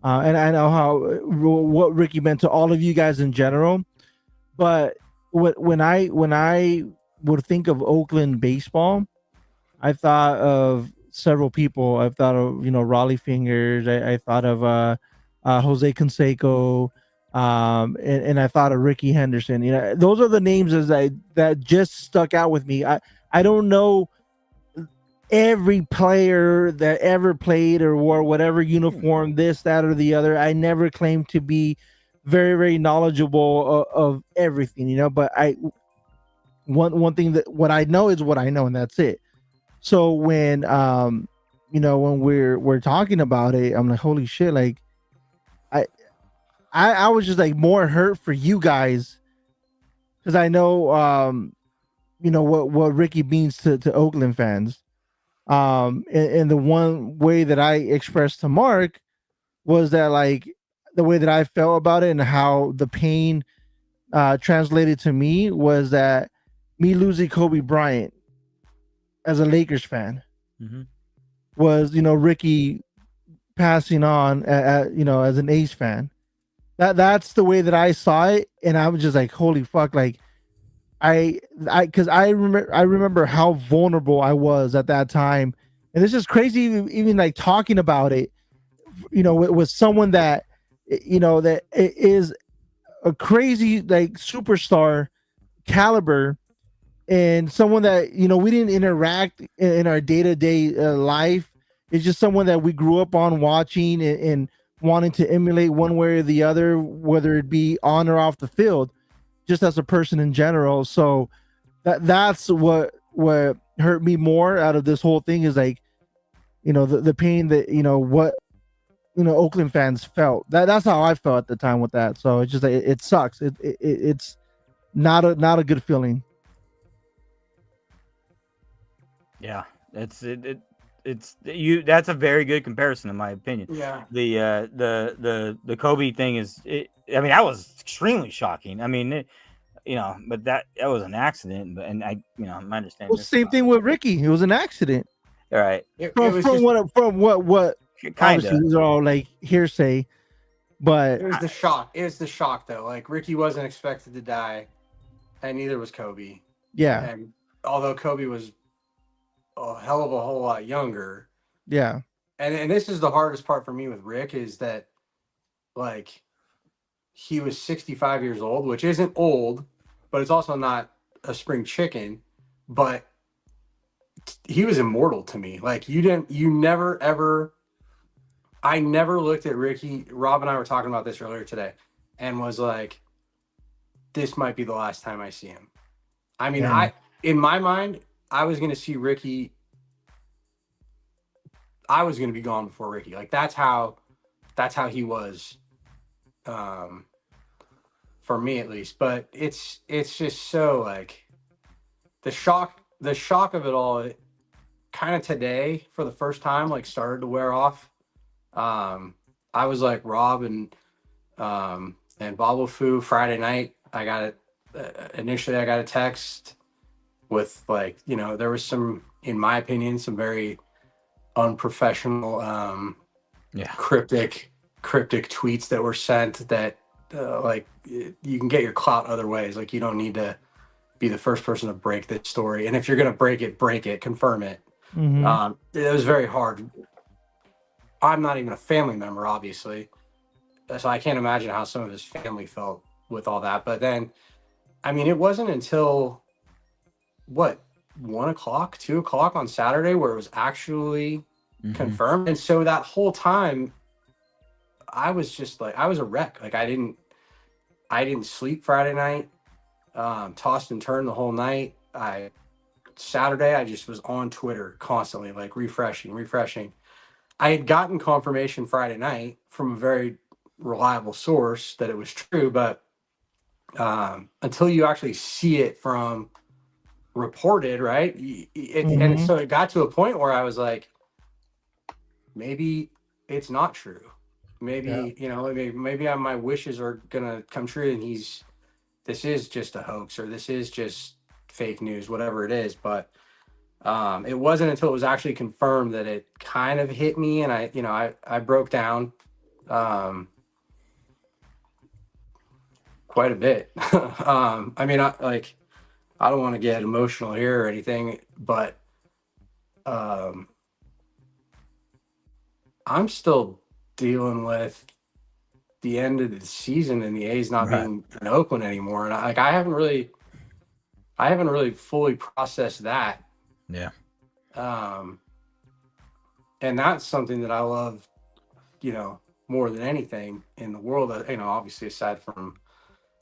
and I know what Rickey meant to all of you guys in general. But when I would think of Oakland baseball, I thought of several people. I thought of Raleigh Fingers. I thought of Jose Canseco, and I thought of Rickey Henderson. Those are the names that just stuck out with me. I don't know every player that ever played or wore whatever uniform, this, that, or the other. I never claimed to be very, very knowledgeable of everything, but one thing that what I know is what I know, and that's it. So when when we're talking about it, I'm like, holy shit, like I was just like more hurt for you guys because I know what Rickey means to Oakland fans. And the one way that I expressed to Mark was that like the way that I felt about it and how the pain translated to me was that me losing Kobe Bryant as a Lakers fan was, Ricky passing on, as an A's fan. That's the way that I saw it, and I was just like, holy fuck, like because I remember how vulnerable I was at that time, and it's just crazy even like talking about it, with someone that that is a crazy like superstar caliber, and someone that we didn't interact in our day-to-day life. It's just someone that we grew up on watching and wanting to emulate one way or the other, whether it be on or off the field, just as a person in general. So that's what hurt me more out of this whole thing is like, the pain that what Oakland fans felt. That's how I felt at the time with that. So it's just like, it sucks. It's not a good feeling. Yeah, it's you. That's a very good comparison, in my opinion. Yeah. The Kobe thing is. I mean, that was extremely shocking. I mean, but that was an accident. But and I, my understanding. Well, same thing with Ricky. It was an accident. All right. From what Kind of. These are all like hearsay, but it was the shock. It was the shock, though. Like Ricky wasn't expected to die, and neither was Kobe. Yeah. And although Kobe was a hell of a whole lot younger. Yeah. And this is the hardest part for me with Rick is that, like, he was 65 years old, which isn't old, but it's also not a spring chicken. But he was immortal to me. Like, I never looked at Ricky. Rob and I were talking about this earlier today and was like, this might be the last time I see him. I mean, in my mind, I was going to see Ricky. I was going to be gone before Ricky. Like that's how he was, for me at least. But it's just so like the shock of it all. It kind of today for the first time like started to wear off. I was like Rob and Bobble Foo Friday night. I got it. Initially, I got a text with like, there was some, in my opinion, some very unprofessional, cryptic tweets that were sent that like you can get your clout other ways. Like you don't need to be the first person to break this story. And if you're going to break it, confirm it. Mm-hmm. It was very hard. I'm not even a family member, obviously. So I can't imagine how some of his family felt with all that. But then, I mean, it wasn't until 1 o'clock, 2 o'clock on Saturday where it was actually confirmed. And so that whole time I was just like, I was a wreck. Like I didn't sleep Friday night, tossed and turned the whole night. Saturday, I just was on Twitter constantly, like refreshing. I had gotten confirmation Friday night from a very reliable source that it was true, but until you actually see it from reported, right? And so it got to a point where I was like, maybe it's not true. Maybe, maybe my wishes are going to come true and this is just a hoax or this is just fake news, whatever it is. But it wasn't until it was actually confirmed that it kind of hit me. And I broke down quite a bit. I mean, I don't want to get emotional here or anything, but I'm still dealing with the end of the season and the A's not being in Oakland anymore. And I haven't really fully processed that. Yeah. And that's something that I love, more than anything in the world, obviously aside from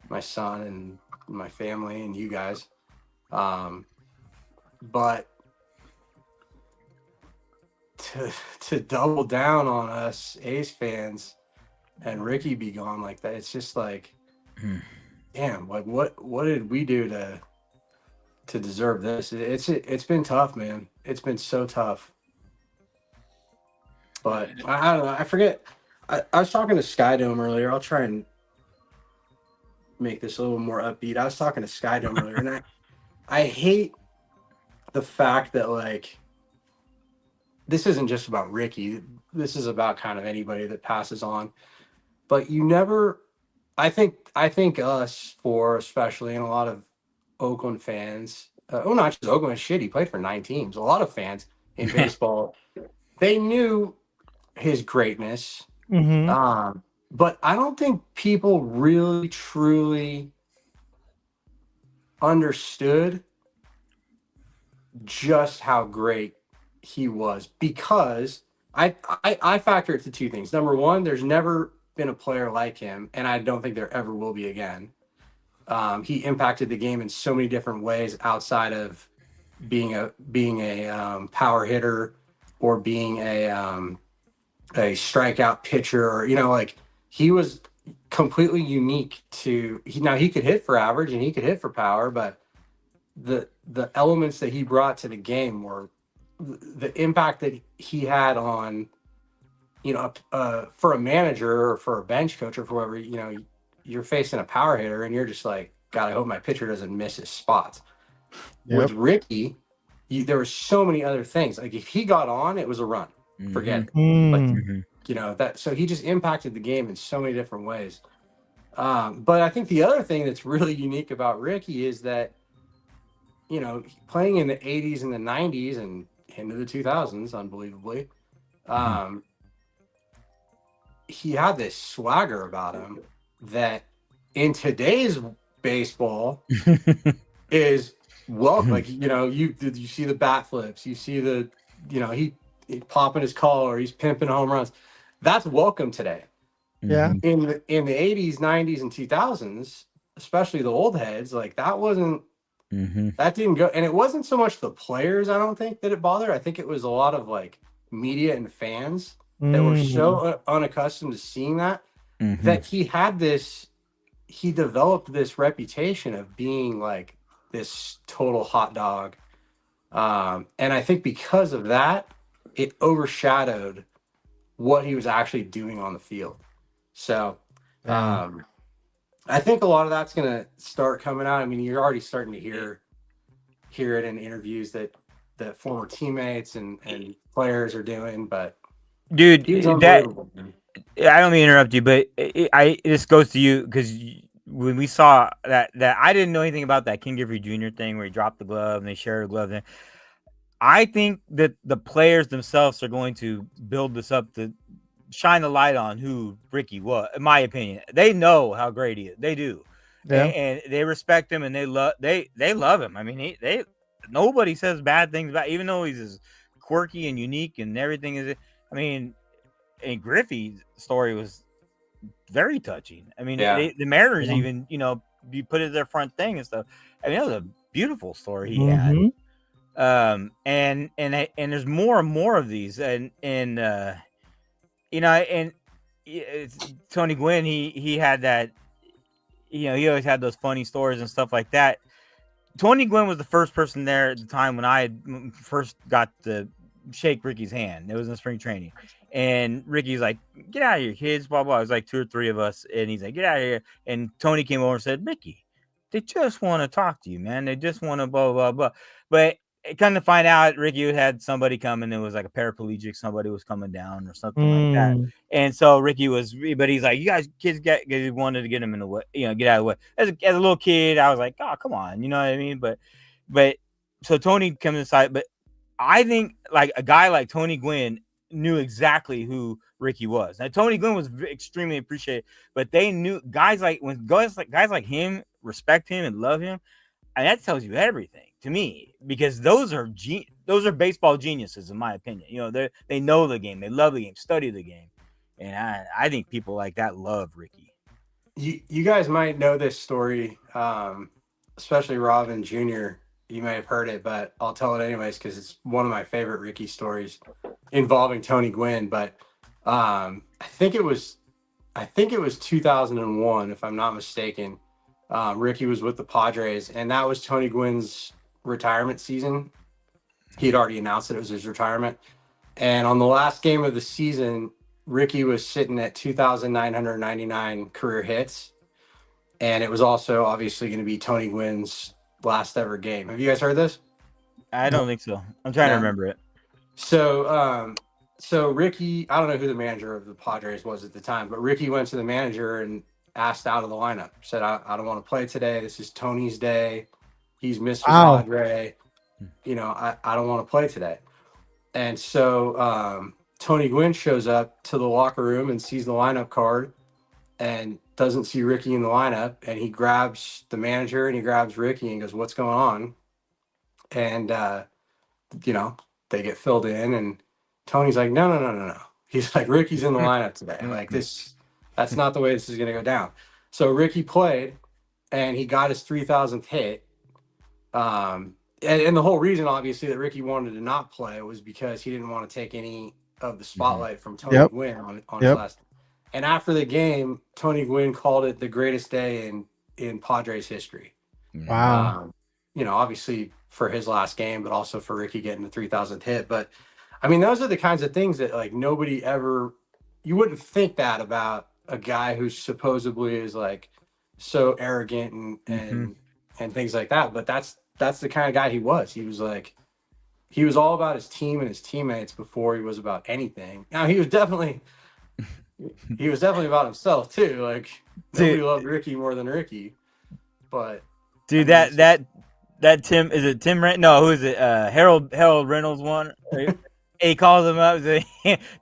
my son and my family and you guys. But to double down on us A's fans and Ricky be gone like that, it's just like, damn, like what did we do to deserve this? It's been tough, man. It's been so tough. But I don't know. I forget I was talking to Skydome earlier. I'll try and make this a little more upbeat. I was talking to Skydome earlier, and I hate the fact that like this isn't just about Rickey. This is about kind of anybody that passes on. But you never. I think us for especially and a lot of Oakland fans. Not just Oakland. Shit, he played for 9 teams. A lot of fans in baseball, they knew his greatness. Mm-hmm. But I don't think people really truly understood just how great he was because I factor it to 2 things. Number one, there's never been a player like him, and I don't think there ever will be again. He impacted the game in so many different ways outside of being a power hitter or being a strikeout pitcher, or like he was completely unique to now he could hit for average and he could hit for power, but the elements that he brought to the game were the impact that he had on for a manager or for a bench coach or for whoever, you're facing a power hitter and you're just like, God, I hope my pitcher doesn't miss his spots. Yep. With Rickey, there were so many other things. Like if he got on, it was a run. Forget it. Like, that. So he just impacted the game in so many different ways. But I think the other thing that's really unique about Rickey is that, playing in the 80s and the 90s and into the 2000s, unbelievably, he had this swagger about him that in today's baseball is like, you see the bat flips, you see the, he popping his collar, he's pimping home runs. That's welcome today. Yeah. In the 80s, 90s, and 2000s, especially the old heads, like that wasn't, that didn't go. And it wasn't so much the players, I don't think, that it bothered. I think it was a lot of like media and fans that were so unaccustomed to seeing that, that he developed this reputation of being like this total hot dog. And I think because of that, it overshadowed what he was actually doing on the field. So I think a lot of that's going to start coming out. I mean, you're already starting to hear it in interviews that former teammates and players are doing, but dude, that I don't mean to interrupt you, but this goes to you because when we saw that I didn't know anything about that King Griffey Jr. thing where he dropped the glove and they shared a glove. I think that the players themselves are going to build this up to shine the light on who Rickey was. In my opinion, they know how great he is. They do, and they respect him and they love him. I mean, nobody says bad things about, even though he's as quirky and unique and everything is. I mean, and Griffey's story was very touching. I mean, the Mariners even, you put it as their front thing and stuff. I mean, that was a beautiful story he had. And there's more and more of these, and Tony Gwynn, he had that, he always had those funny stories and stuff like that. Tony Gwynn was the first person there at the time when I first got to shake Rickey's hand. It was in spring training. And Rickey's like, get out of here, kids, blah, blah. It was like 2 or 3 of us. And he's like, get out of here. And Tony came over and said, Rickey, they just want to talk to you, man. They just want to blah, blah, blah. But kind of find out Rickey had somebody coming. It was like a paraplegic. Somebody was coming down or something like that. And so Rickey but he's like, you guys kids he wanted to get him in the way, get out of the way. As a little kid, I was like, oh, come on. You know what I mean? But so Tony comes inside, but I think like a guy like Tony Gwynn knew exactly who Rickey was. Now Tony Gwynn was extremely appreciated, but they knew guys like him respect him and love him, and that tells you everything to me, because those are baseball geniuses in my opinion. They know the game, they love the game, study the game, and I think people like that love Rickey. You guys might know this story, especially Rob and Junior. You may have heard it, but I'll tell it anyways because it's one of my favorite Rickey stories involving Tony Gwynn. But I think it was 2001, if I'm not mistaken. Rickey was with the Padres, and that was Tony Gwynn's retirement season. He had already announced that it was his retirement. And on the last game of the season, Rickey was sitting at 2,999 career hits, and it was also obviously going to be Tony Gwynn's last ever game. Have you guys heard this? I don't think so. I'm trying to remember it. So, so Rickey, I don't know who the manager of the Padres was at the time, but Rickey went to the manager and asked out of the lineup. Said, "I don't want to play today. This is Tony's day. He's Mr. Padre. You know, I don't want to play today." And so Tony Gwynn shows up to the locker room and sees the lineup card and doesn't see Rickey in the lineup. And he grabs the manager and he grabs Rickey and goes, "What's going on?" And, you know, they get filled in. And Tony's like, no. He's like, "Rickey's in the lineup today. Like that's not the way this is going to go down." So Rickey played and he got his 3,000th hit. And the whole reason, obviously, that Rickey wanted to not play was because he didn't want to take any of the spotlight from Tony Gwynn on his last. And after the game, Tony Gwynn called it the greatest day in Padres history. Wow. You know, obviously for his last game, but also for Rickey getting the 3,000th hit. But I mean, those are the kinds of things that like nobody ever, you wouldn't think that about a guy who supposedly is like so arrogant and things like that. But that's the kind of guy he was. He was like, he was all about his team and his teammates before he was about anything. Now he was definitely about himself too. Like nobody loved Rickey more than Rickey. But dude, I mean, that Tim, is it Tim Rent? No, who is it? Harold Reynolds one. He calls him up.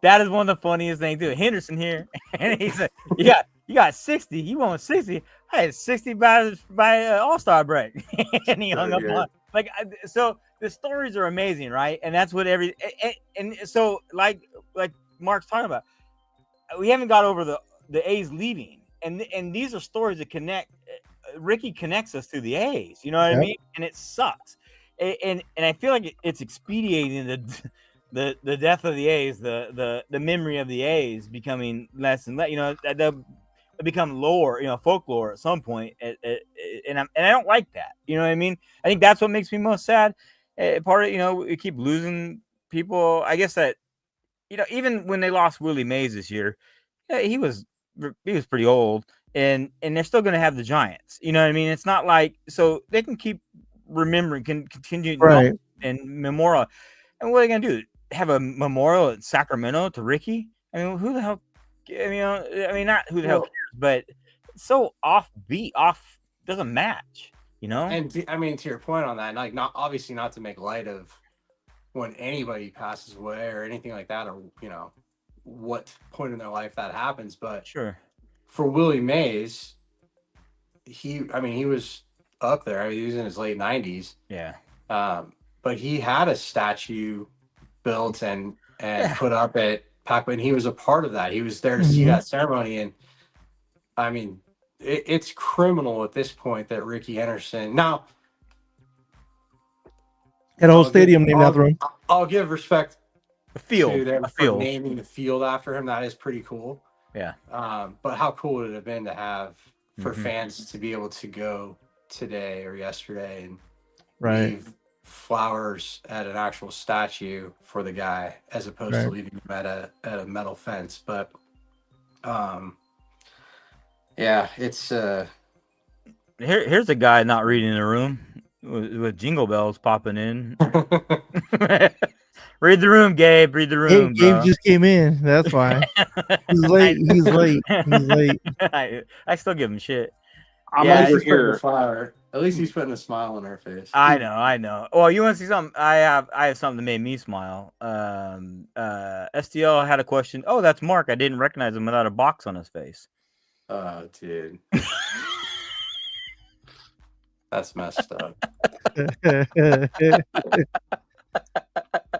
That is one of the funniest things too. Henderson here, and he said, "You got 60. You want 60? I had 60 by All-Star break." And he hung up on. Like, so the stories are amazing, right? And that's what and so like Mark's talking about, we haven't got over the A's leaving, and these are stories that connect. Rickey connects us to the A's, you know what I mean? And it sucks, and I feel like it's expediting the death of the A's, the memory of the A's becoming less and less. You know, they'll become lore, you know, folklore at some point, and I don't like that. You know what I mean? I think that's what makes me most sad. Part of, you know, we keep losing people. I guess that, you know, even when they lost Willie Mays this year, he was pretty old. And they're still going to have the Giants. You know what I mean? It's not like, so they can keep remembering, can continue and memorial. And what are they going to do? Have a memorial at Sacramento to Rickey? I mean, who the hell? I mean, not who the hell cares, but it's so offbeat, doesn't match. You know? And I mean, to your point on that, like, not obviously not to make light of when anybody passes away or anything like that, or you know, what point in their life that happens, but sure. For Willie Mays, he was up there. I mean, he was in his late 90s. Yeah. But he had a statue built and put up at Pac, and he was a part of that. He was there to see that ceremony. And I mean, it's criminal at this point that Rickey Henderson now. That whole stadium named after him. I'll give respect to them for naming the field after him. That is pretty cool. Yeah. But how cool would it have been to have for fans to be able to go today or yesterday and leave flowers at an actual statue for the guy as opposed to leaving him at a metal fence. But yeah, it's here's a guy not reading the room with jingle bells popping in. Read the room, Gabe. Read the room. Gabe just came in. That's why. He's late. He's late. I still give him shit. I'm over here. Fire. At least he's putting a smile on her face. I know. Well, you want to see something? I have something that made me smile. STL had a question. Oh, that's Mark. I didn't recognize him without a box on his face. Oh, dude. That's messed up.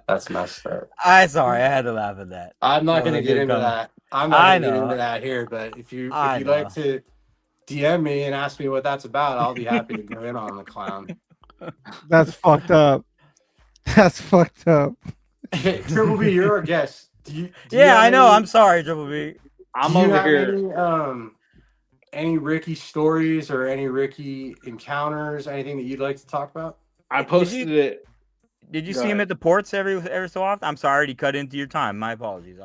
That's messed up. Sorry, I had to laugh at that. I'm not going to get into that. I'm not going to get into that here, but if you'd like to DM me and ask me what that's about, I'll be happy to go in on the clown. That's fucked up. That's fucked up. Hey, Triple B, you're our guest. I know. I'm sorry, Triple B. I'm over here. Any Rickey stories or any Rickey encounters? Anything that you'd like to talk about? I posted it. Did you see him at the ports every so often? I'm sorry to cut into your time. My apologies.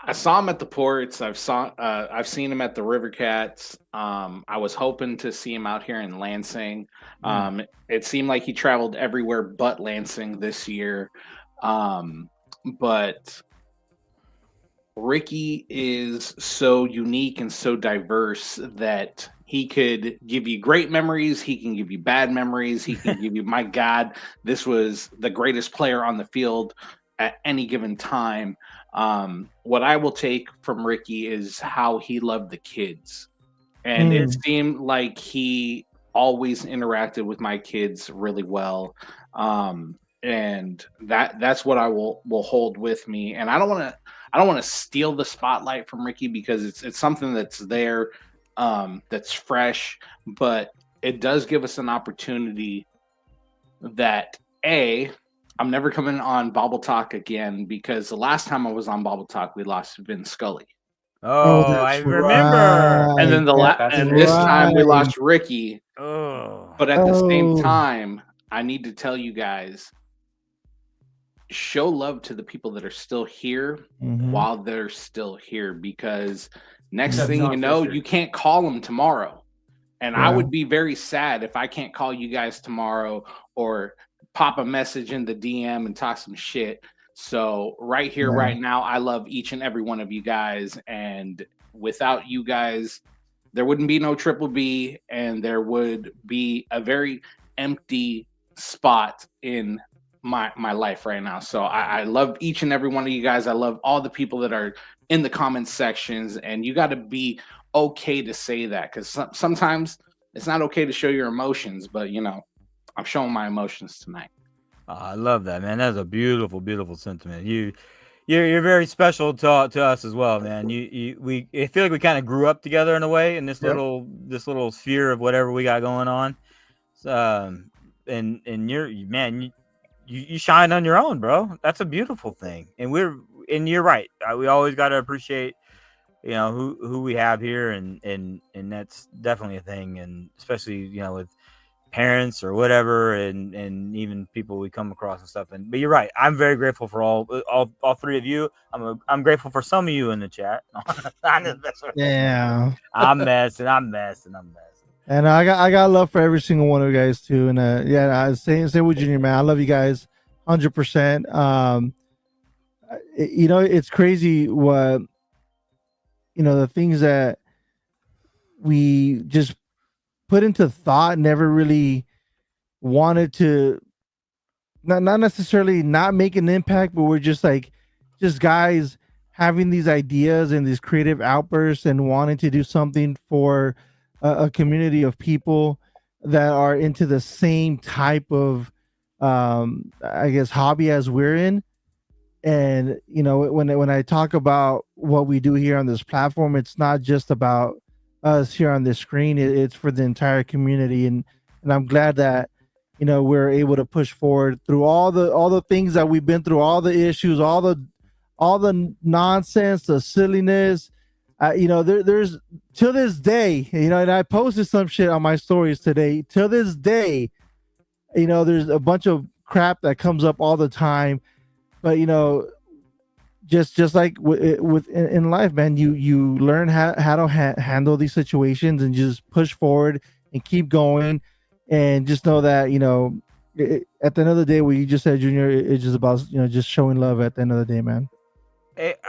I saw him at the ports. I've seen him at the River Cats. I was hoping to see him out here in Lansing. It seemed like he traveled everywhere but Lansing this year. But Rickey is so unique and so diverse that he could give you great memories. He can give you bad memories. He can give you, my God, this was the greatest player on the field at any given time. What I will take from Rickey is how he loved the kids. And it seemed like he always interacted with my kids really well. And that's what I will hold with me. And I don't want to steal the spotlight from Rickey because it's something that's there, that's fresh, but it does give us an opportunity that I'm never coming on Bobble Talk again because the last time I was on Bobble Talk, we lost Vin Scully. Oh, I remember. Right. And then this time we lost Rickey. Oh. But at the same time, I need to tell you guys, show love to the people that are still here while they're still here, because next thing you know, you can't call them tomorrow. And I would be very sad if I can't call you guys tomorrow or pop a message in the DM and talk some shit. So right here, right now, I love each and every one of you guys. And without you guys, there wouldn't be no Triple B, and there would be a very empty spot in my life right now. So I love each and every one of you guys. I love all the people that are in the comment sections, and you got to be okay to say that, because sometimes it's not okay to show your emotions, but I'm showing my emotions tonight. I love that, man. That's a beautiful, beautiful sentiment. You're very special to us as well, man. I feel like we kind of grew up together in a way in this little sphere of whatever we got going on. And you shine on your own, bro. That's a beautiful thing. And you're right. We always got to appreciate, who we have here, and that's definitely a thing. And especially, with parents or whatever, and even people we come across and stuff. But you're right. I'm very grateful for all three of you. I'm grateful for some of you in the chat. Yeah. I'm messing. And I got love for every single one of you guys too. And I say with Junior, man, I love you guys 100%. It's crazy what the things that we just put into thought, never really wanted to, not necessarily not make an impact, but we're just guys having these ideas and these creative outbursts and wanting to do something for a community of people that are into the same type of hobby as we're in. And when I talk about what we do here on this platform, it's not just about us here on this screen. It's for the entire community, and I'm glad that we're able to push forward through all the things that we've been through, all the issues, all the nonsense, the silliness. There's till this day, and I posted some shit on my stories today. Till this day, there's a bunch of crap that comes up all the time, but just like in life, man, you learn how to handle these situations and just push forward and keep going, and just know that at the end of the day, what you just said, Junior, it's just about just showing love at the end of the day, man.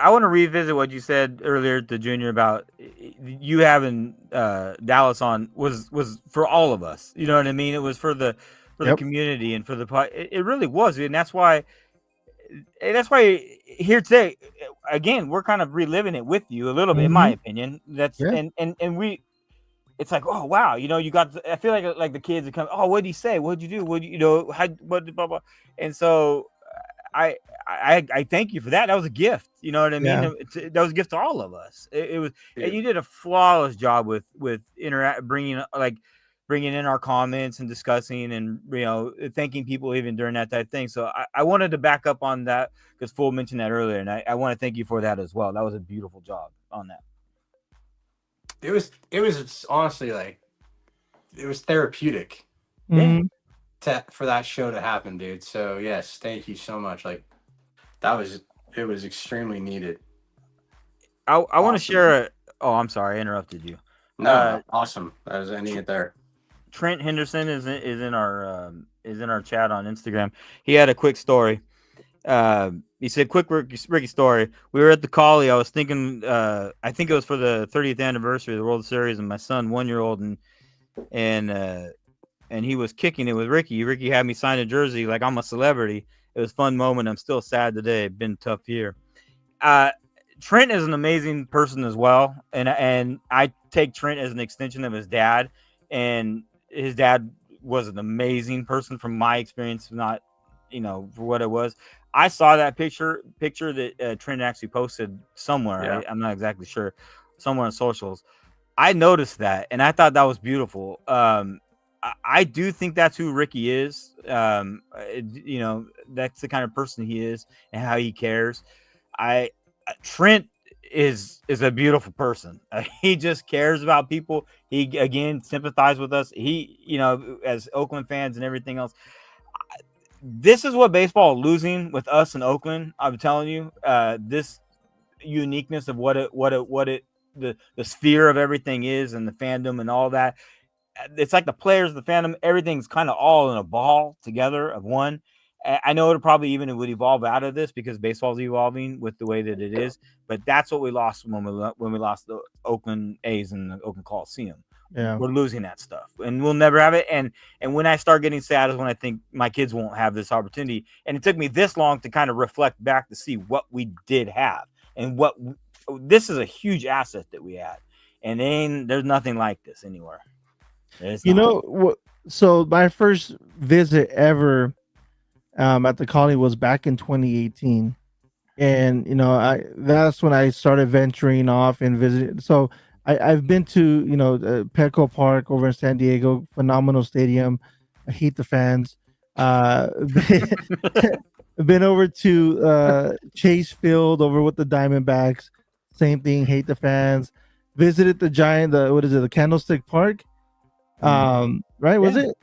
I want to revisit what you said earlier to Junior about you having Dallas on was for all of us. You know what I mean? It was for the community and for it really was, and that's why here today again we're kind of reliving it with you a little bit, in my opinion. That's and we. It's like, oh wow, you got. I feel like the kids are coming. Oh, what did he say? What did you do? What what blah blah. And so I thank you for that. That was a gift. You know what I mean? That was a gift to all of us. It was. And you did a flawless job with bringing in our comments and discussing and thanking people even during that type of thing. So I wanted to back up on that because Fool mentioned that earlier, and I want to thank you for that as well. That was a beautiful job on that. It was honestly it was therapeutic for that show to happen, dude. So yes, thank you so much. It was extremely needed. I want to Awesome. share. Oh, I'm sorry, I interrupted you. No, awesome. That was any it there. Trent Henderson is in our chat on Instagram. He had a quick story. He said, "Quick Ricky story. We were at the Collie. I was thinking, I think it was for the 30th anniversary of the World Series, and my son, 1-year-old, and he was kicking it with Ricky. Ricky had me sign a jersey like I'm a celebrity. It was a fun moment. I'm still sad today. It's been a tough year." Trent is an amazing person as well, and I take Trent as an extension of his dad, and his dad was an amazing person from my experience, not for what it was. I saw that picture that Trent actually posted somewhere. Yeah. I'm not exactly sure, somewhere on socials. I noticed that, and I thought that was beautiful. I do think that's who Ricky is. That's the kind of person he is and how he cares. Trent is a beautiful person. He just cares about people. He again sympathizes with us. He, as Oakland fans and everything else. This is what baseball is losing with us in Oakland. I'm telling you, this uniqueness of the sphere of everything is, and the fandom and all that. It's like the players, the fandom, everything's kind of all in a ball together of one. I know it probably even would evolve out of this because baseball's evolving with the way that it is. But that's what we lost when we lost the Oakland A's in the Oakland Coliseum. Yeah, we're losing that stuff, and we'll never have it. And when I start getting sad is when I think my kids won't have this opportunity. And it took me this long to kind of reflect back to see what we did have, and this is a huge asset that we had. And there's nothing like this anywhere. So my first visit ever at the Colony was back in 2018, and that's when I started venturing off and visiting. So I've been to Petco Park over in San Diego, phenomenal stadium. I hate the fans. Been over to Chase Field over with the Diamondbacks, same thing, hate the fans. Visited the the Candlestick Park. Right? Was it?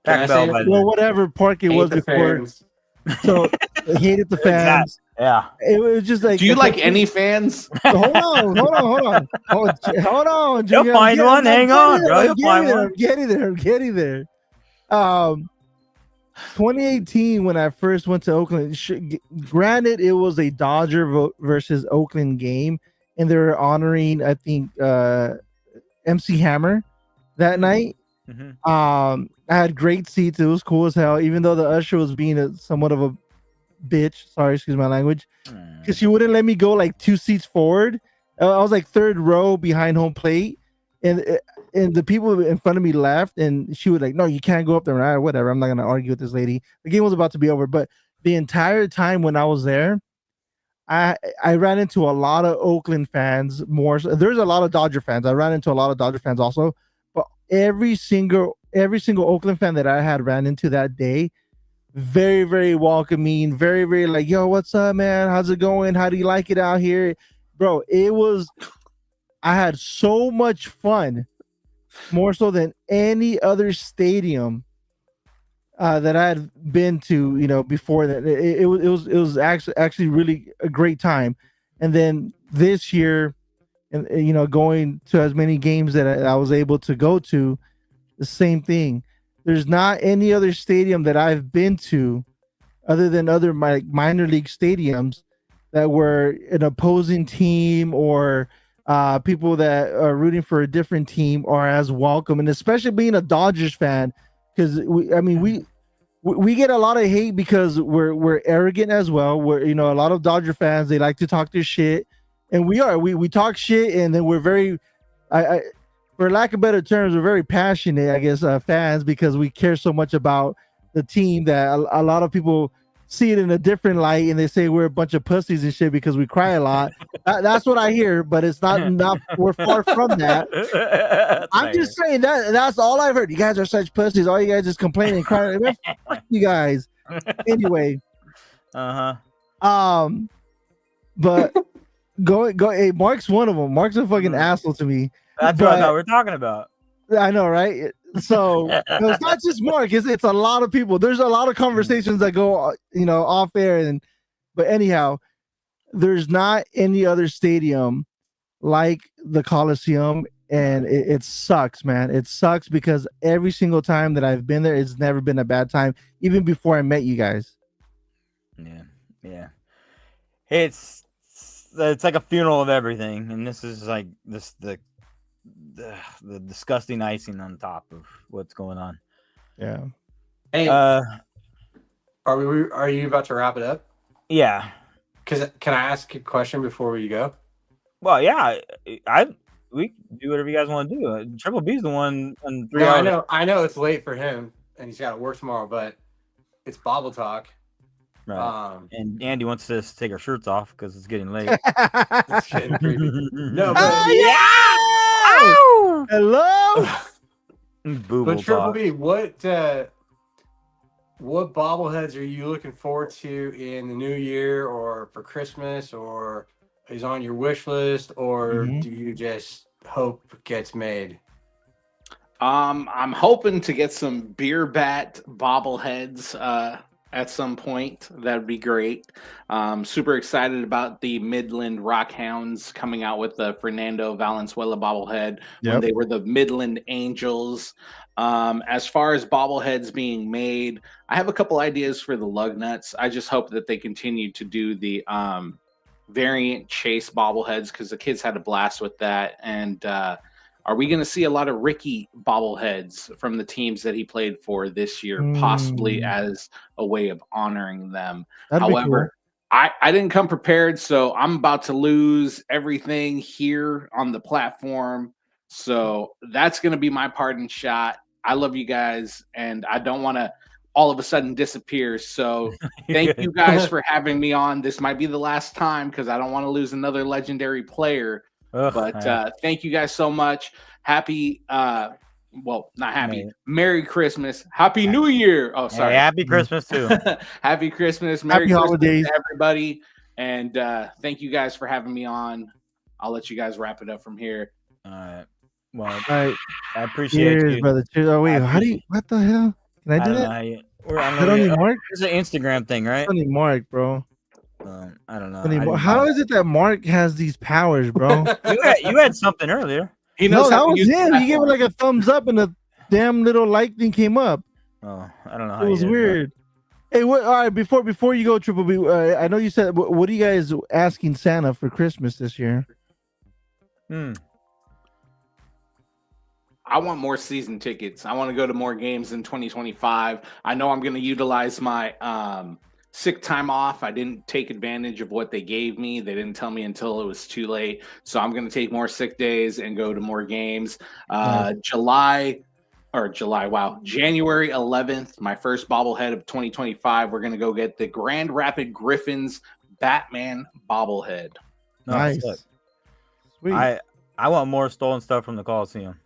Whatever park it was before. Fans. So I hated the fans. Yeah. It was just like. Do you like any fans? Hold on. You'll find one. Hang on, bro. You'll find one. I'm getting there. 2018, when I first went to Oakland, granted, it was a Dodger versus Oakland game, and they were honoring, I think, MC Hammer that night. Mm-hmm. I had great seats. It was cool as hell, even though the usher was being somewhat of a bitch. Sorry, excuse my language, because she wouldn't let me go like 2 seats forward. I was like 3rd row behind home plate, and the people in front of me left, and she was like, "No, you can't go up there." And whatever. I'm not gonna argue with this lady. The game was about to be over, but the entire time when I was there, I ran into a lot of Oakland fans. There's a lot of Dodger fans. I ran into a lot of Dodger fans also, but every single Oakland fan that I had ran into that day, very, very welcoming, very, very like, "Yo, what's up, man? How's it going? How do you like it out here?" Bro, I had so much fun, more so than any other stadium that I had been to, before that. It was actually really a great time. And then this year, and going to as many games that I was able to go to, the same thing. There's not any other stadium that I've been to, other than other minor league stadiums, that were an opposing team or people that are rooting for a different team are as welcome. And especially being a Dodgers fan, because we get a lot of hate because we're arrogant as well. We're a lot of Dodger fans, they like to talk their shit, and we talk shit, and then we're very for lack of better terms, we're very passionate, I guess, fans, because we care so much about the team that a lot of people see it in a different light, and they say we're a bunch of pussies and shit because we cry a lot. That's what I hear, but it's not. We're far from that. I'm just saying that's all I've heard. You guys are such pussies. All you guys just complaining and crying. Fuck you guys. Anyway. But go. Hey, Mark's one of them. Mark's a fucking asshole to me. That's what I thought we were talking about. I know, right? So it's not just Mark. It's a lot of people. There's a lot of conversations that go, off air. But anyhow, there's not any other stadium like the Coliseum, and it sucks, man. It sucks because every single time that I've been there, it's never been a bad time, even before I met you guys. Yeah. It's like a funeral of everything, and this is like the disgusting icing on top of what's going on. Yeah. Hey, are you about to wrap it up? Yeah. Because can I ask a question before we go? Well, yeah, we can do whatever you guys want to do. Triple B's the one in 3 No, hours. I know it's late for him and he's got to work tomorrow, but it's Bobble Talk. Right. And Andy wants us to take our shirts off because it's getting late. It's getting creepy. No, but Oh, hello. But Triple B, what bobbleheads are you looking forward to in the new year or for Christmas, or is on your wish list, or do you just hope it gets made? I'm hoping to get some beer bat bobbleheads at some point. That'd be great. Super excited about the Midland Rockhounds coming out with the Fernando Valenzuela bobblehead when they were the Midland Angels. As far as bobbleheads being made, I have a couple ideas for the lug nuts. I just hope that they continue to do the variant chase bobbleheads because the kids had a blast with that. And are we going to see a lot of Rickey bobbleheads from the teams that he played for this year, possibly as a way of honoring them? However, I didn't come prepared, so I'm about to lose everything here on the platform. So that's going to be my parting shot. I love you guys, and I don't want to all of a sudden disappear. So thank you guys for having me on. This might be the last time because I don't want to lose another legendary player. But thank you guys so much. Happy, well, not happy. Merry Christmas. Happy New Year. Oh, sorry. Hey, happy Christmas too. Happy Christmas. Merry Christmas holidays to everybody. And thank you guys for having me on. I'll let you guys wrap it up from here. All right. Well, I appreciate you, brother. Cheers. Oh wait, how do you? What the hell? Can I do that? I don't know. Mark? It's an Instagram thing, right? I don't need Mark, bro. I don't know. How is it that Mark has these powers, bro? you had something earlier. He knows that was him. He gave it like a thumbs up, and the damn little light thing came up. Oh, I don't know. It was weird. Hey, all right. Before you go, Triple B, I know you said. What are you guys asking Santa for Christmas this year? I want more season tickets. I want to go to more games in 2025. I know I'm going to utilize my sick time off. I didn't take advantage of what they gave me. They didn't tell me until it was too late. So I'm going to take more sick days and go to more games. January 11th, my first bobblehead of 2025. We're going to go get the Grand Rapid Griffins Batman bobblehead. Nice. Sweet. I want more stolen stuff from the Coliseum.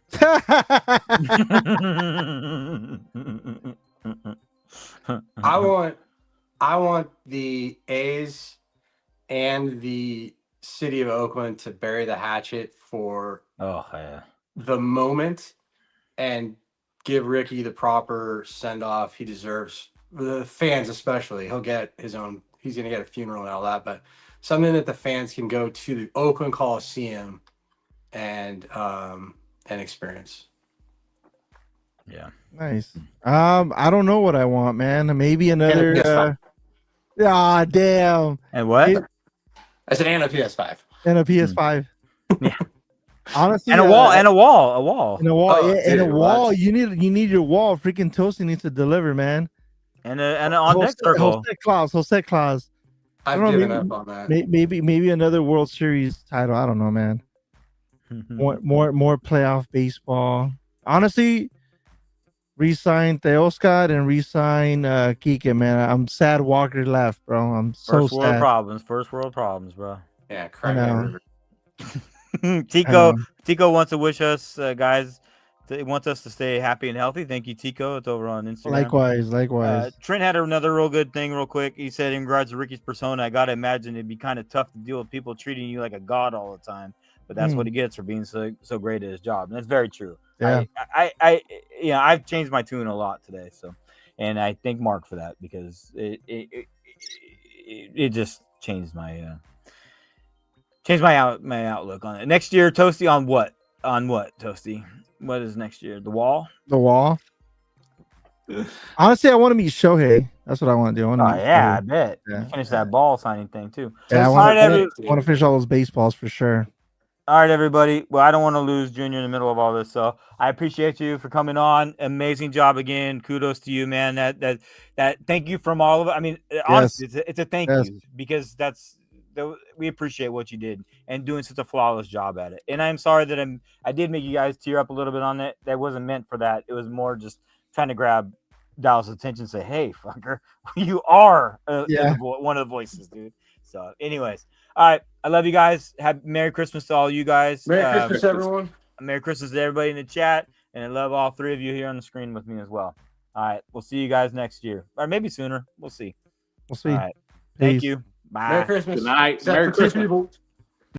I want the A's and the city of Oakland to bury the hatchet for the moment and give Rickey the proper send off he deserves. The fans especially. He'll get his own. He's going to get a funeral and all that, but something that the fans can go to the Oakland Coliseum and experience. Yeah. Nice. I don't know what I want, man. Maybe another. Damn. And what? I said and a PS5. And a PS5. Yeah. Honestly, and a wall. And a wall. Dude, a wall. You need your wall. Freaking Toasty needs to deliver, man. And an on deck circle. Jose Claus. I've given up on that. Maybe another World Series title. I don't know, man. more playoff baseball. Honestly, re-sign Teoscar and re-sign Kike, man. I'm sad Walker left, bro. I'm so sad. First world problems, bro. Yeah, crying river. Tico wants to wish us guys. He wants us to stay happy and healthy. Thank you, Tico. It's over on Instagram. Likewise. Trent had another real good thing, real quick. He said, in regards to Rickey's persona, I gotta imagine it'd be kind of tough to deal with people treating you like a god all the time. But that's what he gets for being so great at his job, and that's very true. Yeah. I've changed my tune a lot today, and I thank Mark for that because it just changed my Changed my outlook on it. Next year, Toasty, on what? On what, Toasty? What is next year? The Wall? The Wall. Honestly, I want to meet Shohei. That's what I want to do. I want to Oh meet yeah, I Shohei. bet. Yeah, You finish yeah. that ball signing thing too. Yeah, I All want right, to finish all those baseballs for sure. All right, everybody. Well, I don't want to lose Junior in the middle of all this, so I appreciate you for coming on. Amazing job again. Kudos to you, man. That thank you from all of it. I mean, honestly, it's a thank you because we appreciate what you did and doing such a flawless job at it. And I'm sorry that I did make you guys tear up a little bit on it. That wasn't meant for that. It was more just trying to grab Dallas' attention and say, "Hey, fucker, you are one of the voices, dude." So, anyways. All right. I love you guys. Have Merry Christmas to all you guys. Merry Christmas, everyone. Merry Christmas to everybody in the chat. And I love all three of you here on the screen with me as well. All right. We'll see you guys next year. Or maybe sooner. We'll see. We'll see. All right. Thank you. Bye. Merry Christmas. Good night. Except Merry for two Christmas. people.